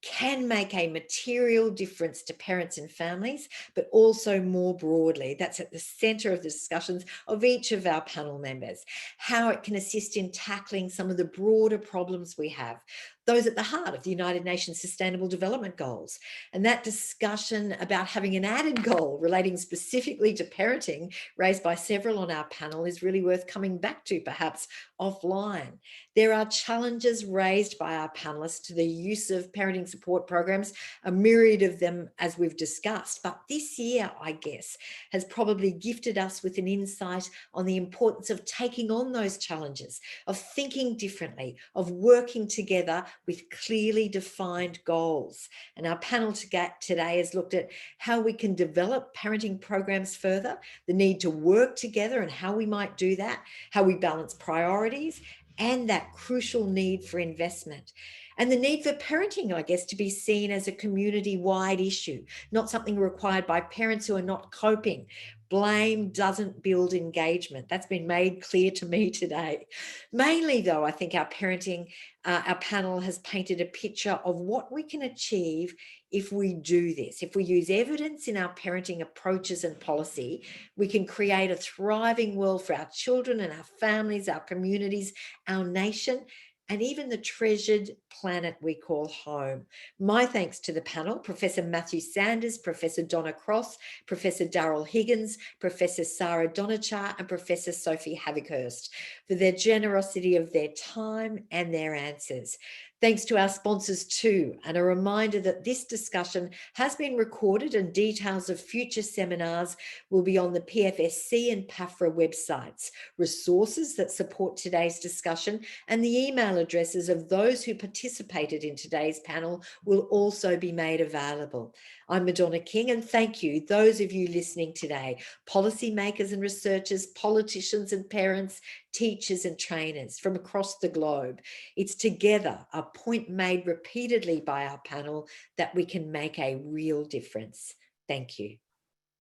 can make a material difference to parents and families, but also more broadly. That's at the centre of the discussions of each of our panel members, how it can assist in tackling some of the broader problems we have, those at the heart of the United Nations Sustainable Development Goals. And that discussion about having an added goal relating specifically to parenting, raised by several on our panel, is really worth coming back to, perhaps offline. There are challenges raised by our panelists to the use of parenting support programs, a myriad of them, as we've discussed. But this year, I guess, has probably gifted us with an insight on the importance of taking on those challenges, of thinking differently, of working together with clearly defined goals. And our panel today has looked at how we can develop parenting programs further, the need to work together and how we might do that, how we balance priorities, and that crucial need for investment. And the need for parenting, I guess, to be seen as a community-wide issue, not something required by parents who are not coping. Blame doesn't build engagement. That's been made clear to me today. Mainly, though, I think our panel has painted a picture of what we can achieve if we do this. If we use evidence in our parenting approaches and policy, we can create a thriving world for our children and our families, our communities, our nation, and even the treasured planet we call home. My thanks to the panel, Professor Matthew Sanders, Professor Donna Cross, Professor Daryl Higgins, Professor Sarah Donachar, and Professor Sophie Havoc, Hurst, for their generosity of their time and their answers. Thanks to our sponsors too, and a reminder that this discussion has been recorded and details of future seminars will be on the PFSC and PAFRA websites. Resources that support today's discussion and the email addresses of those who participated in today's panel will also be made available. I'm Madonna King, and thank you, those of you listening today, policymakers and researchers, politicians and parents, teachers and trainers from across the globe. It's together, a point made repeatedly by our panel, that we can make a real difference. Thank you.